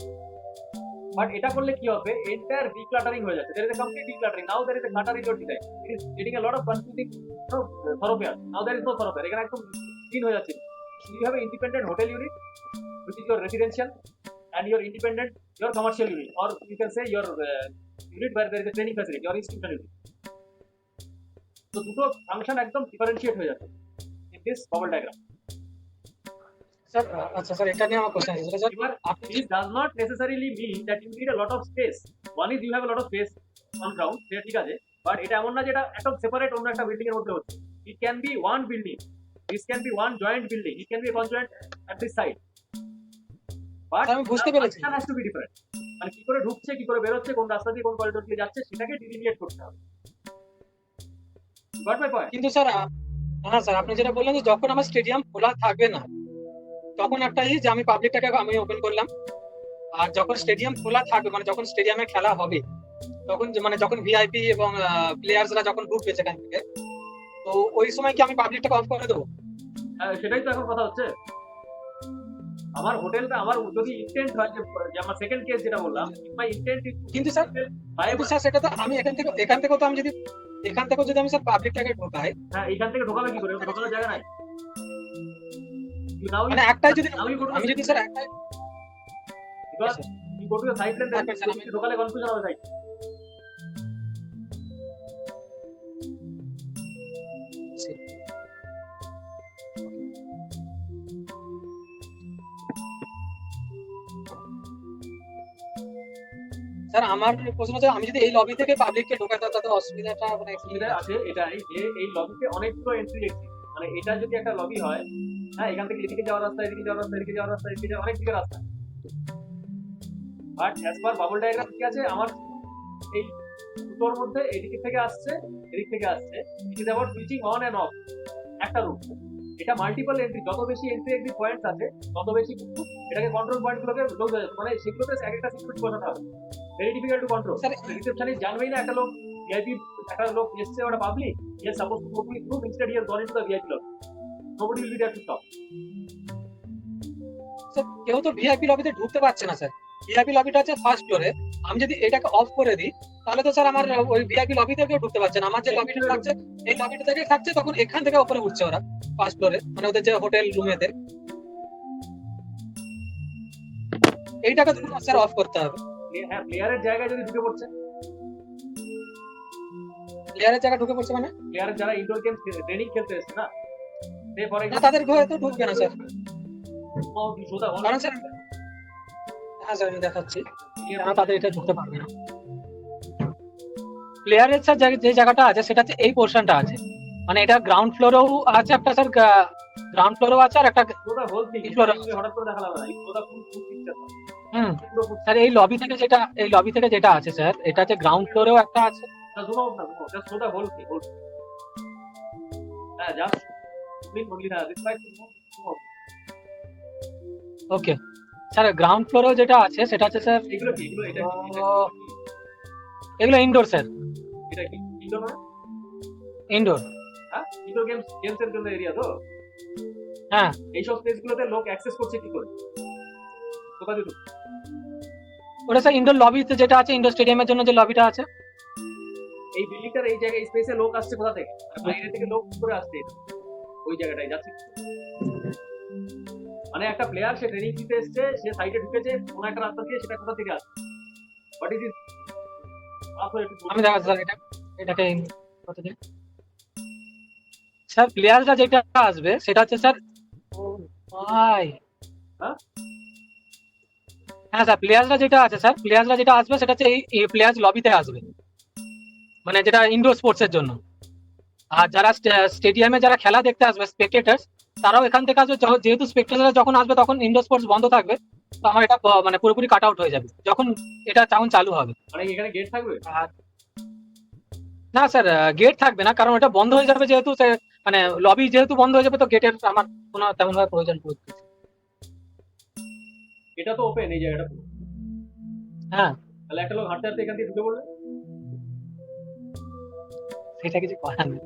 But এটা করলে কি হবে? Entire decluttering হয়ে যাচ্ছে। There is a complete decluttering. Now there is a clutter in your design. It is getting a lot of confusing thoroughfare. Now there is no thoroughfare. এখানে একদম clean হয়ে যাচ্ছে। You have an independent hotel unit, which is your residential, and your independent, your commercial unit, or you can say your unit where there is a training facility or institution unit. তো দুটো function একদম differentiate হয়ে যাচ্ছে in this bubble diagram. Sir আচ্ছা sir, এটা নিয়ে আমার question আছে sir. This does not necessarily mean that you need a lot of space. One is you have a lot of space on ground, সেটা ঠিক আছে, বাট এটা এমন না যে এটা একদম সেপারেট অন্য একটা বিল্ডিং এর মধ্যে হচ্ছে। It can be one building, this can be one joint building, it can be a conjoint at this side. But আমি বুঝতে পেরেছি। Has to B different. মানে কি করে ঢুকছে, কি করে বেরোচ্ছে, কোন রাস্তা দিয়ে কোন করিডোর দিয়ে যাচ্ছে, সেটাকে ডিলিমিনেট করতে হবে। Got my point? কিন্তু স্যার হ্যাঁ স্যার, আপনি যেটা বললেন যে যখন আমার স্টেডিয়াম খোলা থাকবে না তখন একটা যে আমি পাবলিকটাকে আমি ওপেন করলাম, আর যখন স্টেডিয়াম খোলা থাকবে মানে যখন স্টেডিয়ামে খেলা হবে তখন মানে যখন ভিআইপি এবং প্লেয়ার্সরা যখন ঢুকবে সেখান থেকে, তো ওই সময় কি আমি পাবলিকটাকে অফ করে দেবো? সেটাই তো এখন কথা হচ্ছে। আমার হোটেলটা, আমার যদি ইন্টেন্ট হয় যে আমার সেকেন্ড কেস যেটা বললাম, মাই ইন্টেন্ট ইজ কিন্তু স্যার সেটা তো আমি এখান থেকেও তো আমি যদি এখান থেকেও যদি আমি স্যার পাবলিকটাকে ঢোকাই, হ্যাঁ, এখান থেকে ঢোকাবে কি করে? ঢোকানোর জায়গা নাই। নাও মানে একটাই যদি আমি আমি যদি স্যার একটাই you go to the site lane, একবার স্যার আমি ঢোকালে কনফিউশন হবে সাইট। স্যার আমার প্রশ্ন হচ্ছে আমি যদি এই লবি থেকে পাবলিককে ঢোকাতে তাতে অসুবিধাটা মানে কি সুবিধা আছে এটাই যে এই লবিতে অনেকগুলো এন্ট্রি এক্সিট। মানে এটা যদি একটা লবি হয়, হ্যাঁ, এখান থেকে এদিকে যাওয়ার রাস্তা, এদিকে যাওয়ার রাস্তা, এদিকে যাওয়ার রাস্তা, এদিকে যাওয়ার অনেক দিকে রাস্তা। But as per bubble diagram কি আছে, আমার এই দুটোর মধ্যে এদিক থেকে আসছে, এদিক থেকে আসছে, it is about switching on end of একটা রুট। এটা মাল্টিপল এন্ট্রি, যত বেশি এন্ট্রি এক্সিট পয়েন্টস আছে তত বেশি কিন্তু এটাকে কন্ট্রোল পয়েন্ট গুলোকে মানে সেগুলোতে এক একটা সিকিউরিটি বসাতে হবে। Very difficult to control. Receptionist জানবেই না একটা লোক ভিআইপি, একটা লোক এসছে ওটা public, he is suppose to go to his room, instead he has gone into the VIP lobby. Nobody will be there to stop. Sir কেউ তো ভিআইপি লবিতে ঢুকতে পারছে না স্যার। ভিআইপি লবিটা আছে ফার্স্ট ফ্লোরে, আমি যদি এটাকে অফ করে দিই তাহলে তো স্যার আমার ওই ভিআইপি লবিতে কেউ ঢুকতে পারছে না। আমার যে লবিটা থাকছে এই লবিটা থেকে থাকছে, তখন এখান থেকে উপরে উঠছে ওরা ফার্স্ট ফ্লোরে, মানে ওদের যে হোটেল রুমেদের। এইটাকে স্যার অফ করতে হবে। হ্যাঁ, প্লেয়ারের জায়গায় যদি ঢুকে পড়ছে, প্লেয়ারের জায়গা ঢুকে পড়ছে মানে প্লেয়ারের যারা ইনডোর গেম ট্রেনিং খেলতে এসছে না, সে ফর না, তাদের ঘরে তো ঢুকবে না স্যার। কারণ স্যার হ্যাঁ স্যার আমি দেখাচ্ছি কেন তাদের এটা ঢুকতে পারবে না। প্লেয়ারের স্যার যে জায়গাটা আছে সেটা হচ্ছে এই পোর্শনটা আছে, মানে এটা গ্রাউন্ড ফ্লোরেও আছে একটা স্যার, গ্রাউন্ড ফ্লোরেও আছে আর একটা হঠাৎ করে দেখা লাগবে না। স্যার এই লবি থেকে যেটা আছে স্যার, এটা হচ্ছে গ্রাউন্ড ফ্লোরেও একটা আছে। ওকে স্যার, গ্রাউন্ড ফ্লোরেও যেটা আছে সেটা হচ্ছে স্যার এগুলো ইনডোর স্যার। এটা কি ইনডোর না? ইনডোর, হ্যাঁ, ইনডোর গেমসের জন্য এরিয়া তো। হ্যাঁ, এইসব স্পেসগুলোতে লোক অ্যাক্সেস করছে কি করে? কোথা দিয়ে? ওটা স্যার ইনডোর লবিতে যেটা আছে, ইনডোর স্টেডিয়ামের জন্য যে লবিটা আছে। এই বিল্ডিংটার এই জায়গায় স্পেসে লোক আসছে কোথা থেকে? বাইরে থেকে লোক কি করে আসছে ওই জায়গাটায় যাচ্ছে? মানে একটা প্লেয়ার সে ট্রেনিং দিতে এসছে, সে সাইডে ঢুকেছে কোন একটা রাস্তা দিয়ে, সেটা কোথা থেকে আসছে? What is this? আমি দেখাচ্ছি স্যার এটাকে কত দিন স্যার প্লেয়াররা যেটা আসবে সেটা হচ্ছে স্যার ভাই হ্যাঁ স্যার প্লেয়াররা যেটা আছে স্যার, প্লেয়াররা যেটা আসবে সেটা হচ্ছে এই প্লেয়ার্স লবিতে আসবে, মানে যেটা ইনডোর স্পোর্টস এর জন্য। আর যারা স্টেডিয়ামে যারা খেলা দেখতে আসবে স্পেকটেটার্স, তারাও এখান থেকে আসবে। যেহেতু স্পেকটেটাররা যখন আসবে তখন ইনডোর স্পোর্টস বন্ধ থাকবে, তো আমার এটা মানে পুরোপুরি কাট আউট হয়ে যাবে যখন এটা তখন চালু হবে। মানে এখানে গেট থাকবে না স্যার, গেট থাকবে না, কারণ এটা বন্ধ হয়ে যাবে যেহেতু, মানে লবি যেহেতু বন্ধ হয়ে যাবে, তো গেটের আমার কোনো তেমন ভাবে প্রয়োজন পড়ছে। এটা তো ওপেন এই জায়গাটা। হ্যাঁ, তাহলে একটা লোক হাঁটতে হাঁটতে এখান থেকে ঢুকে পড়লে সেটা কিছু করার নেই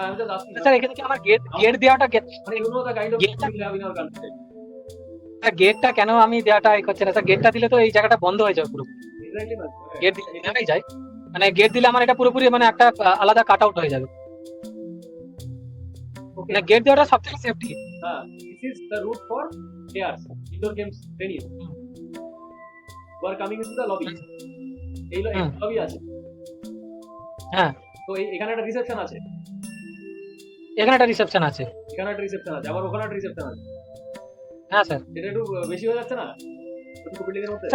আমি তো যাচ্ছি স্যার। এখানে কি আমার গেট দেওয়াটা মানে you know the kind of thing we have in our country. গেটটা কেন আমি দেওয়াটা করছি না স্যার? গেটটা দিলে তো এই জায়গাটা বন্ধ হয়ে যাবে পুরো। গেট দিলে যায়, মানে গেট দিলে আমার এটা পুরোপুরি মানে একটা আলাদা কাট আউট হয়ে যাবে। মানে গেট দেওয়াটা সবথেকে সেফটি। হ্যাঁ, this is the route for players indoor games training who are coming into the lobby. এই লবি আছে, হ্যাঁ, তো এখানে একটা রিসেপশন আছে, এখানে একটা রিসেপশন আছে, এখানে একটা রিসেপশন আছে, আবার ওখানে একটা রিসেপশন আছে। হ্যাঁ স্যার। এটা একটু বেশি হয়ে যাচ্ছে না দুটো বিল্ডিং এর মধ্যে?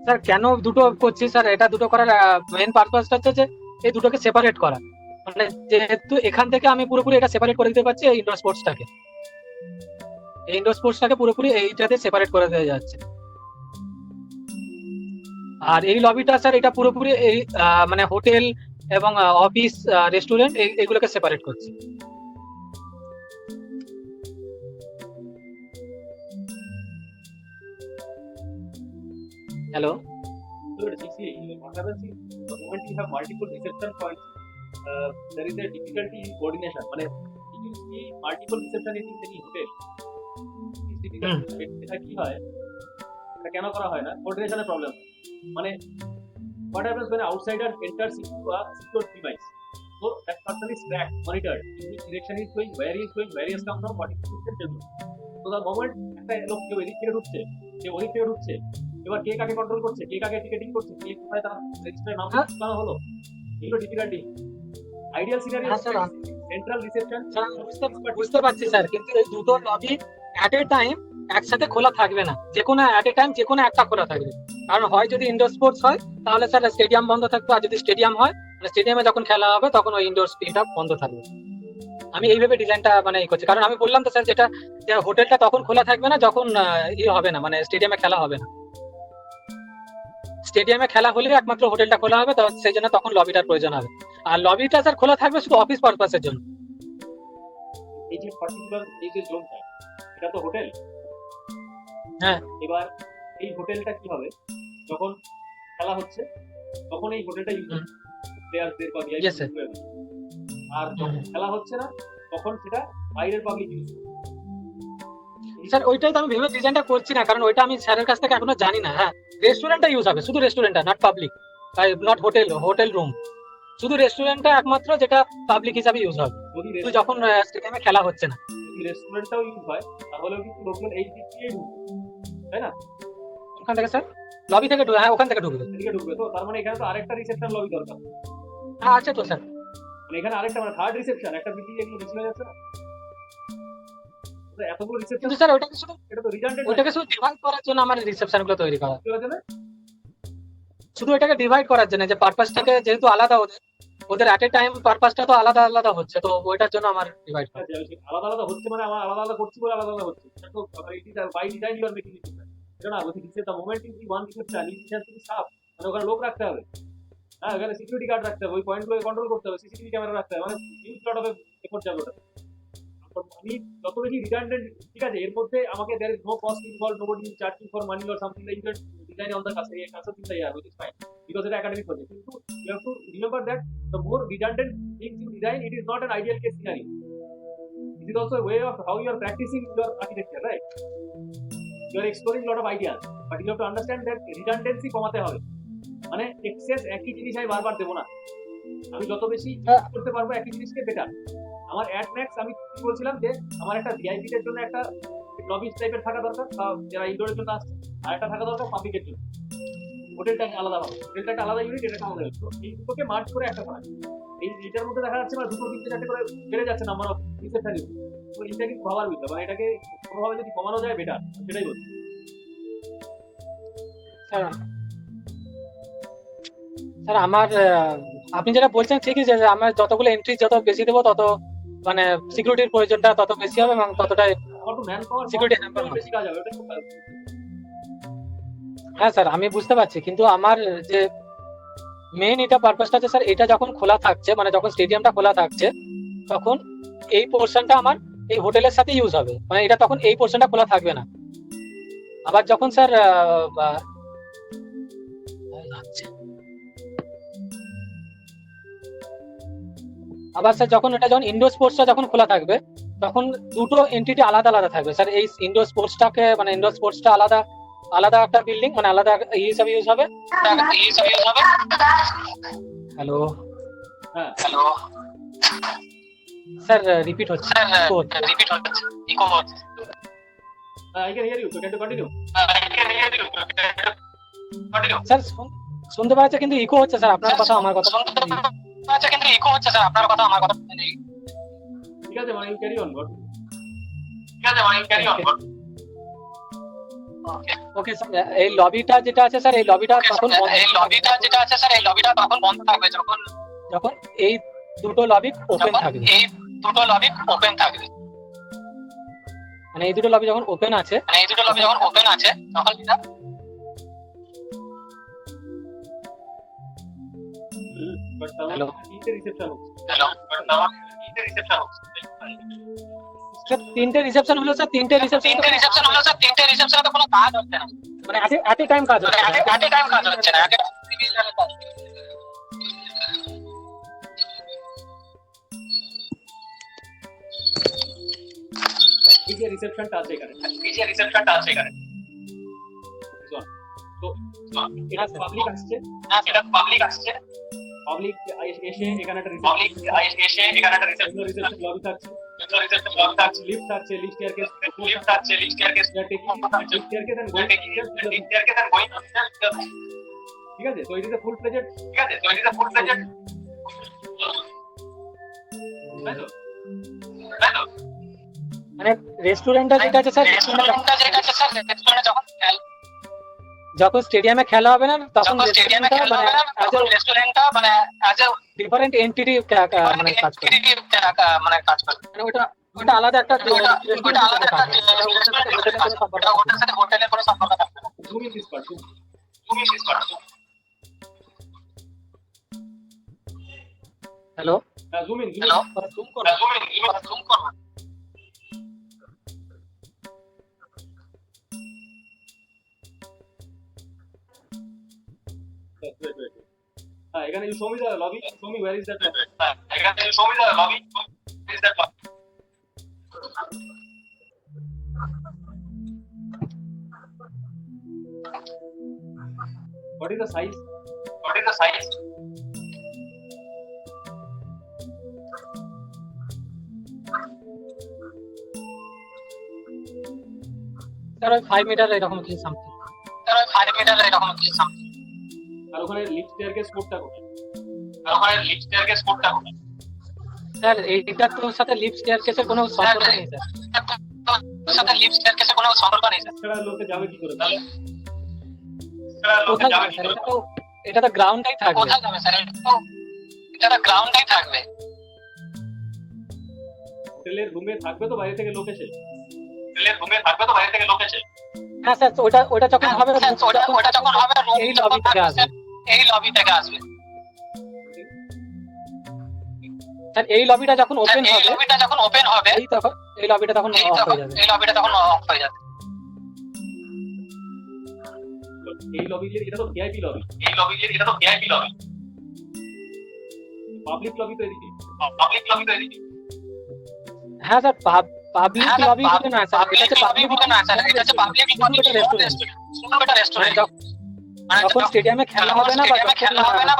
স্যার কেন দুটো করছি স্যার? এটা দুটো করার মেইন পারপাসটা হচ্ছে যে এই দুটোকে সেপারেট করা, মানে যেহেতু এখান থেকে আমি পুরোপুরি এটা সেপারেট করে দিতে পারছি এই ইনডোর স্পোর্টসটাকে। এই ইনডোর স্পোর্টসটাকে পুরোপুরি এইটাতে সেপারেট করে দেওয়া যাচ্ছে। আর এই লবিটা স্যার এটা পুরোপুরি এই মানে হোটেল এবং অফিস রেস্টুরেন্ট এগুলোকে সেপারেট করছে। Hello, So see, what happens is the moment you have multiple reception points, there is a difficulty in coordination. মানে if you see multiple reception in any hotel, it's difficult. এটা কি হয়? এটা কেন করা হয় না? কোঅর্ডিনেশনের প্রবলেম। মানে what happens when an outsider enters into a secure premise? So that person is tracked, monitored, in which direction he is going, where he is going, where he has come from, what is his system. So the moment একটা লোক কেউ এদিক থেকে ঢুকছে, কেউ ওদিক থেকে ঢুকছে, এবার কে কাকে কন্ট্রোল করছে, কে কাকে টিকেটিং করছে, কে কোথায় তার রেজিস্টার নাম ঠিকানা হলো, এগুলো difficulty. Ideal scenario central reception. বুঝতে পারছি স্যার, কিন্তু এই দুটো লবি অ্যাট এ টাইম একসাথে খোলা থাকবে না, যে কোনো অ্যাট এ টাইম যে কোনো একটা খোলা থাকবে। কারণ হয় যদি ইনডোর স্পোর্টস হয় তাহলে স্যার স্টেডিয়াম বন্ধ থাকবে, আর যদি স্টেডিয়াম হয় স্টেডিয়ামে যখন খেলা হবে তখন ওই ইনডোর স্পেসটা বন্ধ থাকবে। আমি এইভাবে ডিজাইনটা মানে করছি, কারণ আমি বললাম তো স্যার যেটা যে হোটেলটা তখন খোলা থাকবে না যখন হবে না, মানে স্টেডিয়ামে খেলা হবে না। স্টেডিয়ামে খেলা হলে একমাত্র হোটেলটা খোলা হবে, তো সেই জন্য তখন লবিটার প্রয়োজন হবে। আর লবিটা স্যার খোলা থাকবে শুধু অফিস পারপাসের জন্য। এই যে পার্টিকুলার এই যে জোনটা, এটা তো হোটেল। হ্যাঁ, এবার এই হোটেলটা কি হবে, যখন খেলা হচ্ছে তখন এই হোটেলটা ইউজ হবে প্লেয়ারদের বা Yes, sir. ভিআইপি। আর যখন খেলা হচ্ছে না তখন সেটা বাইরের পাবলিক ইউজ করে। স্যার ওইটাই তো আমি ভেবে ডিজাইনটা করছি না, কারণ ওইটা আমি স্যারের কাছ থেকে এখনো জানি না। হ্যাঁ, রেস্টুরেন্টটা ইউজ হবে, শুধু রেস্টুরেন্টটা, not public, not hotel room, শুধু রেস্টুরেন্টটা একমাত্র যেটা পাবলিক হিসাবে ইউজ হবে যদি শুধু যখন স্টেডিয়ামে খেলা হচ্ছে না। রেস্টুরেন্টটাও ইউজ হয় তাহলেও কিন্তু লোকজন এই দিক দিয়ে ঢুকবে, তাই না? ওখান থেকে স্যার লবি থেকে হ্যাঁ ওখান থেকে ঢুকবে। এদিকে ঢুকবে, তো তার মানে এখানে তো আরেকটা রিসেপশন লবি দরকার। হ্যাঁ আছে তো স্যার, মানে এখানে আরেকটা মানে থার্ড রিসেপশন, একটা বিল্ডিং এগুলো বেশি হয়ে যাচ্ছে না? তো এতগুলো রিসেপশন, কিন্তু স্যার ওটাকে শুধু এটা তো রিডান্ডেন্ট ডিভাইড করার জন্য আমার রিসেপশন গুলো তৈরি করা, হয়ে যাবে। শুধু এটাকে ডিভাইড করার জন্য, যে পারপাসটাকে যেহেতু আলাদা, ওদের অ্যাট এ টাইম পারপাসটা তো আলাদা আলাদা হচ্ছে, তো ওইটার জন্য আমার ডিভাইড করা। আলাদা আলাদা হচ্ছে মানে আমার আলাদা আলাদা করছি বলে আলাদা আলাদা হচ্ছে, এটা তো it is by design you are making it. এটা না বলছি this the moment is one reception it has to be সাফ, মানে ওখানে লোক রাখতে হবে, হ্যাঁ ওখানে সিকিউরিটি গার্ড রাখতে হবে, ওই পয়েন্টগুলোকে কন্ট্রোল করতে হবে, সিসিটিভি ক্যামেরা রাখতে হবে, মানে হিউজ লট অফ এফোর্ট যাবে ওটা। আমি যত বেশি রিডান্ডেন্ট, ঠিক আছে, এর মধ্যে আমাকে there is no cost involved, nobody is charging for money or something like that, design on the customer in the year, which is fine because এটা একাডেমিক প্রজেক্ট। কিন্তু you have to remember that the more redundant things you design, it is not an ideal case scenario. It is also a way of how you are practicing your architecture, right? You are exploring a lot of ideas, but you have to understand that redundancy কমাতে হবে, মানে access একই জিনিস আমি বারবার দেবো না, আমি যত বেশি করতে পারবো একই জিনিসকে বেটার। আমার অ্যাট ম্যাক্স আমি কি বলছিলাম যে আমার একটা ভিআইপি এর জন্য একটা লবি টাইপের থাকা দরকার, যারা ইনডোরের জন্য আসছে, আর একটা থাকা দরকার পাবলিকের জন্য। হোটেলটাকে আলাদা হবে, হোটেলটা একটা আলাদা ইউনিট, এটা আলাদা ইউনিট, তো এই দুটোকে মার্জ করে একটা করা। এইটার মধ্যে দেখা যাচ্ছে মানে দুটো তিনটে চারটে করে বেড়ে যাচ্ছে নাম্বার অফ রিসেপশন ইউনিট, তো এইটা কিন্তু ভাবার বিষয়, মানে এটাকে কোনোভাবে যদি কমানো যায় বেটার, সেটাই বলছি। স্যার আমার আপনি যেটা বলছেন ঠিকই, যে আমার যতগুলো এন্ট্রি যত বেশি দেবো তত মানে সিকিউরিটির প্রয়োজনটা তত বেশি হবে এবং ততটাই আমার তো ম্যান পাওয়ার সিকিউরিটি হ্যাম্পার হবে। বেশি কাজ হবে, ওটাই খুব ভালো। হ্যাঁ স্যার আমি বুঝতে পারছি, কিন্তু আমার যে মেইন এটা পারপাসটা আছে স্যার, এটা যখন খোলা থাকছে মানে যখন স্টেডিয়ামটা খোলা থাকছে তখন এই পোর্শনটা আমার এই হোটেলের সাথে ইউজ হবে, মানে এটা তখন এই পোর্শনটা খোলা থাকবে না। আবার যখন স্যার আবার স্যার যখন এটা যখন ইনডোর স্পোর্টসটা যখন খোলা থাকবে তখন দুটো এন্টিটি আলাদা আলাদা থাকবে স্যার। এই ইনডোর স্পোর্টসটাকে মানে ইনডোর স্পোর্টসটা আলাদা আলাদা একটা বিল্ডিং, মানে আলাদা হিসাবে ইউজ হবে। হ্যালো হ্যালো স্যার রিপিট হচ্ছে, ইকো হচ্ছে। I can hear you, so can you continue? Sir শুনতে পাচ্ছে কিন্তু ইকো হচ্ছে স্যার, আপনার কথা আমার কথা নেই। ঠিক আছে, মানে you carry on, God. Okay sir, এই লবিটা যেটা আছে স্যার, এই লবিটা তখন বন্ধ থাকবে যখন এই দুটো লবি ওপেন থাকবে। মানে এই দুটো লবি যখন ওপেন আছে তখন এটা বাট তাহলে Hello. তিনটে রিসেপশন হচ্ছে তিনটে রিসেপশন হলো স্যার, তিনটে রিসেপশন তো কোনো কাজ হচ্ছে না, মানে এট এ টাইম কাজ হচ্ছে না। এই যে রিসেপশনটা আছে এখানে তো এটা পাবলিক আসছে পাবলিক এসে এখানে একটা রিসেপশন লবি থাকছে লিফট থাকছে লিফট স্টেয়ারকেস ঠিক আছে, তো এটা ফুল প্লেজেড তাই তো? মানে রেস্টুরেন্টটা যেটা আছে স্যার, যখন স্টেডিয়ামে খেলা হবে না তখন রেস্টুরেন্টটা মানে অ্যাজ এ ডিফারেন্ট এন্টিটি মানে কাজ করে, মানে ওটা আলাদা একটা হোটেলের কোনো সম্পর্ক থাকে না। Zoom in this part hello, zoom in zoom করো। এখানে you show me the lobby, show me where is that lobby. What is the size? Sir ওই 5 মিটার এরকম কিছু সামথিং। আর ওখানে লিফট স্টেয়ারকেস কোডটা কোথায়? স্যার এইটার তো সাথে লিফট স্টেয়ারকেসের কোনো সম্পর্ক নেই স্যার। এছাড়া লোকে যাবে কি করে? কোথায় যাবে স্যার? এটা তো গ্রাউন্ডেই থাকবে। হোটেলের রুমে থাকবে তো বাইরে থেকে লোক এসে? হ্যাঁ স্যার, ওটা যখন হবে এই লবি থেকে আসবে। স্যার এই লবিটা যখন ওপেন হবে এই লবিটা তখন অফ হয়ে যাবে। এই লবি এটা তো ভিআইপি লবি, পাবলিক লবি তো এদিকে। হ্যাঁ স্যার, পাবলিক লবি বলে না স্যার, এটা হচ্ছে পাবলিক রেস্টুরেন্ট। যখন স্টেডিয়ামে খেলা হবে না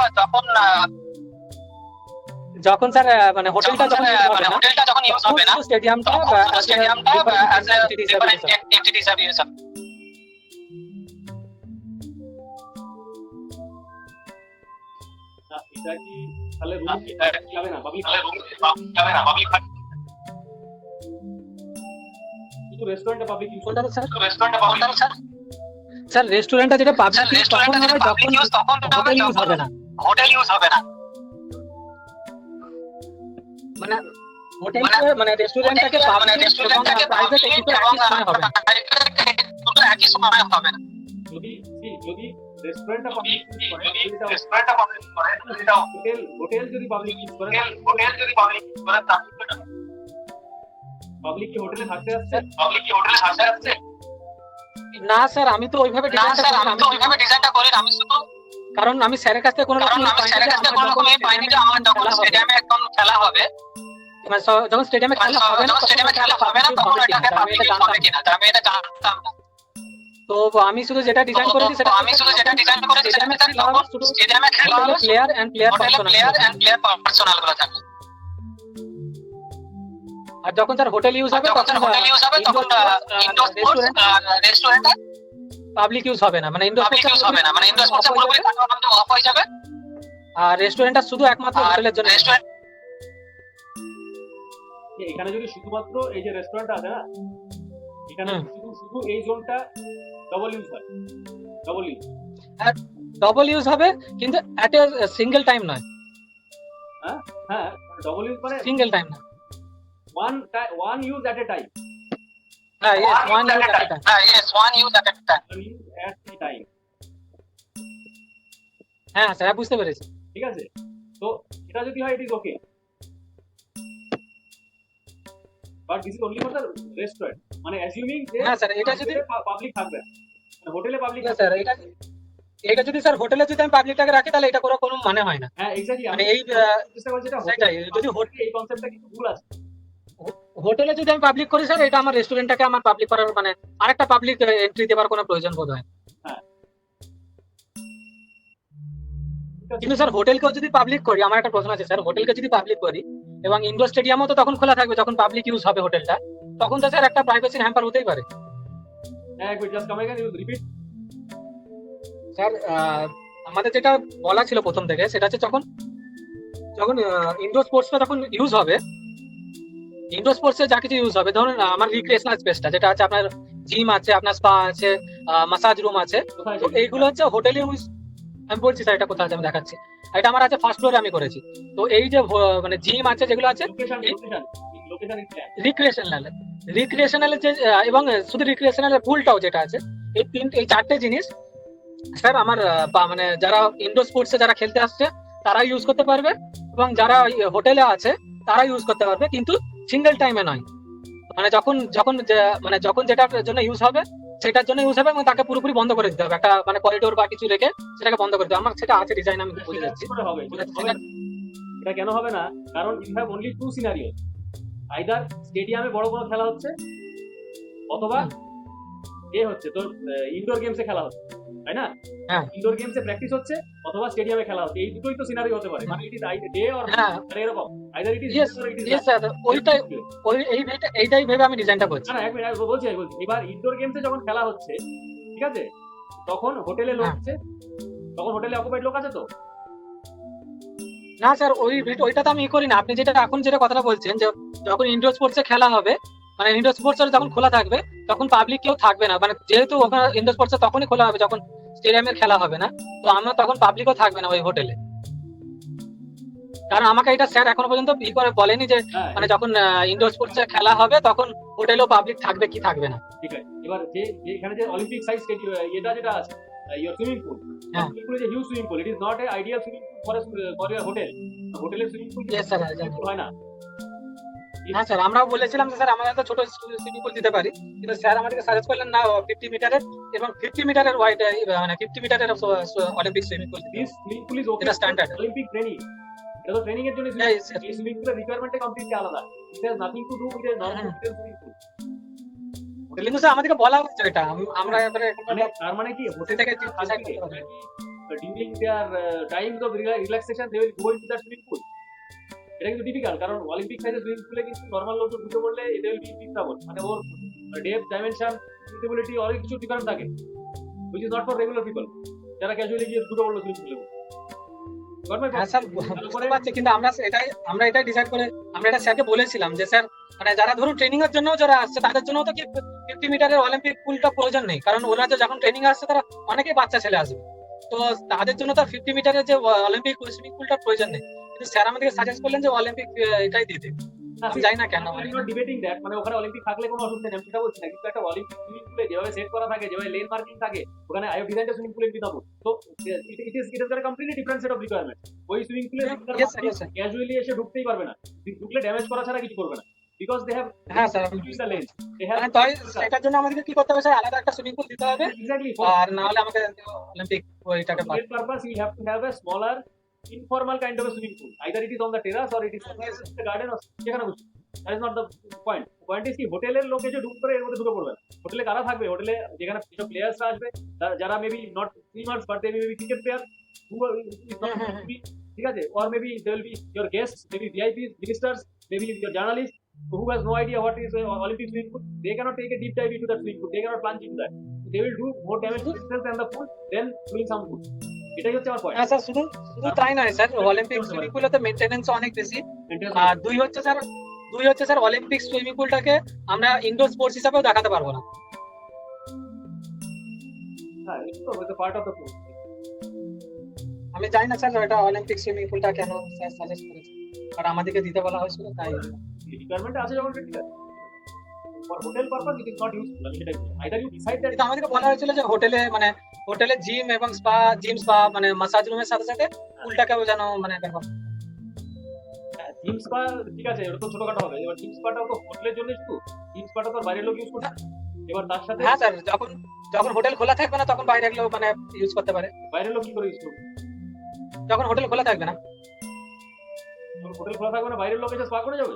বা যখন স্যার মানে হোটেলটা যখন ইউজ হবে না স্টেডিয়ামটা অ্যাজ এ ডিফারেন্ট এন্টিটি হিসাবে ইউজ হবে। এটা কি তাহলে রুম যাবে না পাবলিক, শুধু রেস্টুরেন্টে পাবলিক ইউজ কোনটা স্যার? স্যার রেস্টুরেন্টটা যেটা পাবলিক তখন হবে যখন হোটেল ইউজ হবে না। মানে হোটেল মানে রেস্টুরেন্টটাকে প্রাইভেট একই সময় হবে না। যদি রেস্টুরেন্টটা পাবলিক হোটেল যদি পাবলিক ইউজ করে পাবলিক কি হোটেলে থাকতে আসছে? না স্যার, আমি তো ওইভাবে ডিজাইনটা করি না। আমি শুধু কারণ আমি স্যারের কাছ থেকে কোনো রকম পাইনি যে আমার যখন স্টেডিয়ামে একদম খেলা হবে, মানে যখন স্টেডিয়ামে খেলা হবে না তখন এটাকে পাবলিক হবে কিনা আমি এটা জানতাম না। তো আমি শুধু যেটা ডিজাইন করেছি সেটা স্টেডিয়ামে খেলা হবে প্লেয়ার এন্ড প্লেয়ার পার্সোনাল গুলো থাকবে। আর যখন স্যার হোটেল ইউজ হবে তখন রেস্টুরেন্ট পাবলিক ইউজ হবে না, মানে ইনডোর স্পোর্টস পুরোপুরি অফ হয়ে যাবে। আর রেস্টুরেন্টটা শুধু একমাত্র হোটেলের জন্য। এখানে যদি শুধুমাত্র এই যে রেস্টুরেন্টটা আছে না, এখানে শুধু এই জোনটা ডবল ইউজ হবে কিন্তু এট এ সিঙ্গেল টাইম নয়। হ্যাঁ ডবল ইউজ মানে সিঙ্গেল টাইম না, ওয়ান ইউজ এট এ টাইম। হ্যাঁ yes one use at a time. one use at the time. হ্যাঁ স্যার বুঝতে পেরেছি। ঠিক আছে, তো এটা যদি হয় it is okay, but this is only for the restaurant, মানে অ্যাজিউমিং যে হ্যাঁ স্যার এটা যদি পাবলিক থাকবে, মানে হোটেলে পাবলিক স্যার এটা যদি স্যার হোটেলে যদি আমি পাবলিকটাকে রাখি তাহলে এটা করার কোনো মানে হয় না। হ্যাঁ এক্স্যাক্টলি, মানে এই চেষ্টা করছি এটা সেটাই, যদি এই কনসেপ্টটা কিন্তু ভুল আছে। হোটেলে যদি আমি পাবলিক করি স্যার, এটা আমার রেস্টুরেন্টটাকে আমার পাবলিক করার মানে আরেকটা পাবলিক এন্ট্রি দেওয়ার কোনো প্রয়োজন বোধ হয়। হ্যাঁ। কিন্তু স্যার হোটেলকেও যদি পাবলিক করি, আমার একটা প্রশ্ন আছে স্যার, হোটেলকে যদি পাবলিক করি এবং ইনডোর স্টেডিয়ামও তো তখন খোলা থাকবে যখন পাবলিক ইউজ হবে হোটেলটা, তখন তো স্যার একটা প্রাইভেসির হ্যাম্পার হতেই পারে। হ্যাঁ একবার just come again, you repeat. Sir আমাদের যেটা বলা ছিল প্রথম থেকে সেটা হচ্ছে যখন ইনডোর স্পোর্টসটা যখন ইউজ হবে, ইনডোর স্পোর্টসে যা কিছু ইউজ হবে, ধরুন আমার রিক্রিয়েশনাল স্পেসটা যেটা আছে, আপনার জিম আছে, আপনার স্পা আছে, মাসাজ রুম আছে, তো এইগুলো হচ্ছে হোটেলে ইউজ। আমি বলছি স্যার এটা কোথায় আছে আমি দেখাচ্ছি, এটা আমার আছে ফার্স্ট ফ্লোরে আমি করেছি। তো এই যে মানে জিম আছে যেগুলো আছে লোকেশন ইজ প্ল্যান। রিক্রিয়েশনাল যে এবং শুধু রিক্রিয়েশনাল পুলটাও যেটা আছে, এই চারটে জিনিস স্যার আমার মানে যারা ইনডোর স্পোর্টসে যারা খেলতে আসছে তারা ইউজ করতে পারবে, এবং যারা হোটেলে আছে তারা ইউজ করতে পারবে, কিন্তু সিঙ্গেল টাইমে নয়। মানে যখন যখন যেটার জন্য ইউজ হবে সেটার জন্য ইউজ হবে, এবং তাকে পুরোপুরি বন্ধ করে দিতে হবে, একটা মানে করিডোর বা কিছু রেখে সেটাকে বন্ধ করে দিতে হবে। আমার সেটা আছে ডিজাইন, আমি বুঝে যাচ্ছি। হবে এটা কেন হবে না, কারণ you have only two scenario, either স্টেডিয়ামে বড় বড় খেলা হচ্ছে, অথবা হচ্ছে তোর ইনডোর গেমসে খেলা হচ্ছে, তাই না? হ্যাঁ ইনডোর গেমসে প্র্যাকটিস হচ্ছে অথবা স্টেডিয়ামে খেলা হচ্ছে, এই দুটোই তো সিনারিও হতে পারে, মানে ইট ইজ ডে অর এরকম, either it is yes sir, এইটাই ভেবে আমি ডিজাইনটা করছি। না এক মিনিট বলছি। এবার ইনডোর গেমসে যখন খেলা হচ্ছে, ঠিক আছে, তখন হোটেলে লোক আছে, তখন হোটেলে অকুপাইড লোক আছে তো। না স্যার ওইটা তো আমি করি না। আপনি যেটা এখন যেটা কথাটা বলছেন যে যখন ইনডোর স্পোর্টসে খেলা হবে, মানে ইনডোর স্পোর্টস যখন খোলা থাকবে তখন পাবলিক কেউ থাকবে না, মানে যেহেতু ওখানে ইনডোর স্পোর্টস তখনই খোলা হবে যখন স্টেডিয়ামের খেলা হবে না, তো আমরা তখন পাবলিকও থাকবে না ওই হোটেলে। কারণ আমাকে এটা স্যার এখনো পর্যন্ত বলেনি যে মানে যখন ইনডোর স্পোর্টস খেলা হবে তখন হোটেলেও পাবলিক থাকবে কি থাকবে না। ঠিক আছে, এবার এখানে যে অলিম্পিক সাইজ স্টেডিয়াম যেটা আছে, your swimming pool, swimming pool is a huge swimming pool, it is not a ideal swimming pool for your hotel. হোটেলের সুইমিং পুল Yes sir, হয় না। হ্যাঁ স্যার, আমরাও বলেছিলাম যে স্যার আমরা একটা ছোট সুইমিং পুল দিতে পারি, কিন্তু স্যার আমাদেরকে সাজেস্ট করলেন না 50 মিটারের এবং 50 মিটারের ওয়াইড, মানে 50 মিটারের Olympic swimming pool. This swimming pool is okay, এটা স্ট্যান্ডার্ড অলিম্পিক ট্রেনিং, এটা তো ট্রেনিং এর জন্য এই সুইমিং পুলের রিকোয়ারমেন্ট কমপ্লিটলি আলাদা, it has nothing to do with a normal swimming pool. কিন্তু স্যার আমাদেরকে বলা হচ্ছে এটা, আমরা এবারে তার মানে কি হোটেল থেকে during their times of relaxation they will go into that swimming pool. এটা কিন্তু ডিফিকাল্ট, কারণ অলিম্পিক সাইজের সুইমিং পুলে কিন্তু নরমাল লোক ঢুকে পড়লে এটা উইল বি বিগ ট্রাবল, মানে ওর ডেপথ, ডাইমেনশন, ফিজিবিলিটি অনেক কিছু ডিফারেন্ট থাকে, which is not for regular people যারা ক্যাজুয়ালি গিয়ে ঢুকে পড়লো সুইমিং পুলে। হ্যাঁ স্যার বুঝতে পারছি, কিন্তু আমরা এটাই ডিসাইড করে আমরা এটা স্যারকে বলেছিলাম যে স্যার মানে যারা ধরুন ট্রেনিং এর জন্য যারা আসছে তাদের জন্য তো কি 50 মিটারের অলিম্পিক পুলটা প্রয়োজন নেই, কারণ ওরা যে যখন ট্রেনিং আসছে তারা অনেকেই বাচ্চা ছেলে আসবে, তো তাদের জন্য তো 50 মিটারের যে অলিম্পিক সুইমিং পুলটার প্রয়োজন নেই। কিন্তু স্যার আমাদেরকে সাজেস্ট করলেন যে অলিম্পিক এটাই দিতে। আমি জানি না কেন, আমি নট ডিবেটিং দ্যাট, মানে ওখানে অলিম্পিক থাকলে কোনো অসুবিধা নেই, আমি সেটা বলছি না, কিন্তু একটা অলিম্পিক সুইমিং পুলে যেভাবে সেট করা থাকে, যেভাবে লেন মার্কিং থাকে, ওখানে I have designed swimming pool in বিতাবু, তো it is a completely different set of requirement. ওই সুইমিং পুলে ক্যাজুয়ালি এসে ঢুকতেই পারবে না, ঢুকলে ড্যামেজ করা ছাড়া কিছু করবে না, বিকজ দে হ্যাভ হ্যাঁ sir the lanes, they have তাই সেটার জন্য আমাদেরকে কি করতে হবে স্যার, আলাদা একটা সুইমিং পুল দিতে হবে, exactly আর না হলে আমাকে অলিম্পিক ওইটাকে for that purpose you have to have a smaller informal kind of a swimming pool, either it is on the terrace or it is somewhere in the garden or যেখানে খুশি। that is not the point. Point is কি হোটেলের লোক এসে ঢুক করে এর মধ্যে ঢুকে পড়বে, হোটেলে কারা থাকবে, হোটেলে যেখানে যেসব প্লেয়ার্সরা আসবে যারা maybe not streamers but they maybe cricket player, ঠিক আছে, or maybe there will be your guests, maybe VIPs, ministers, maybe your journalists who has no idea what is Olympic swimming pool, they cannot take a deep dive into that swimming pool, they cannot plunge into that, they will do more damage to themselves and the pool than doing some good. এটাই হচ্ছে আমার point. হ্যাঁ sir, শুধু তাই নয় sir, Olympic swimming পুলে তো maintenance অনেক বেশি, আর দুই হচ্ছে স্যার অলিম্পিক সুইমিং পুলটাকে আমরা ইনডোর স্পোর্টস হিসেবেও দেখাতে পারবো না। হ্যাঁ, এটা তো পার্ট অফ দ্য পুল। আমি জানি না স্যার এটা অলিম্পিক সুইমিং পুলটা কেন স্যার সাজেস্ট করেছে, আর আমাদেরকে দিতে বলা হয়েছিল তাই রিকোয়ারমেন্ট আছে যখন ঠিক আছে। for hotel purpose it is not useful. আমি সেটাই বলছি। Either you decide that কিন্তু আমাদেরকে বলা হয়েছিল যে হোটেলে জিম এবং স্পা মানে মাসাজ রুমের সাথে সাথে পুলটাকেও যেন মানে ব্যবহার। জিম স্পা ঠিক আছে, ওটা তো ছোটখাটো হবে। এবার জিম স্পাটাও তো হোটেলের জন্য শুধু, জিম স্পাটা তো বাইরের লোক ইউজ করছে না। এবার তার সাথে হ্যাঁ স্যার, যখন হোটেল খোলা থাকবে না তখন বাইরের লোক মানে ইউজ করতে পারে। বাইরের লোক কি করে ইউজ করবে? যখন হোটেল খোলা থাকবে না। যখন হোটেল খোলা থাকবে না বাইরের লোক এসে স্পা করে যাবে?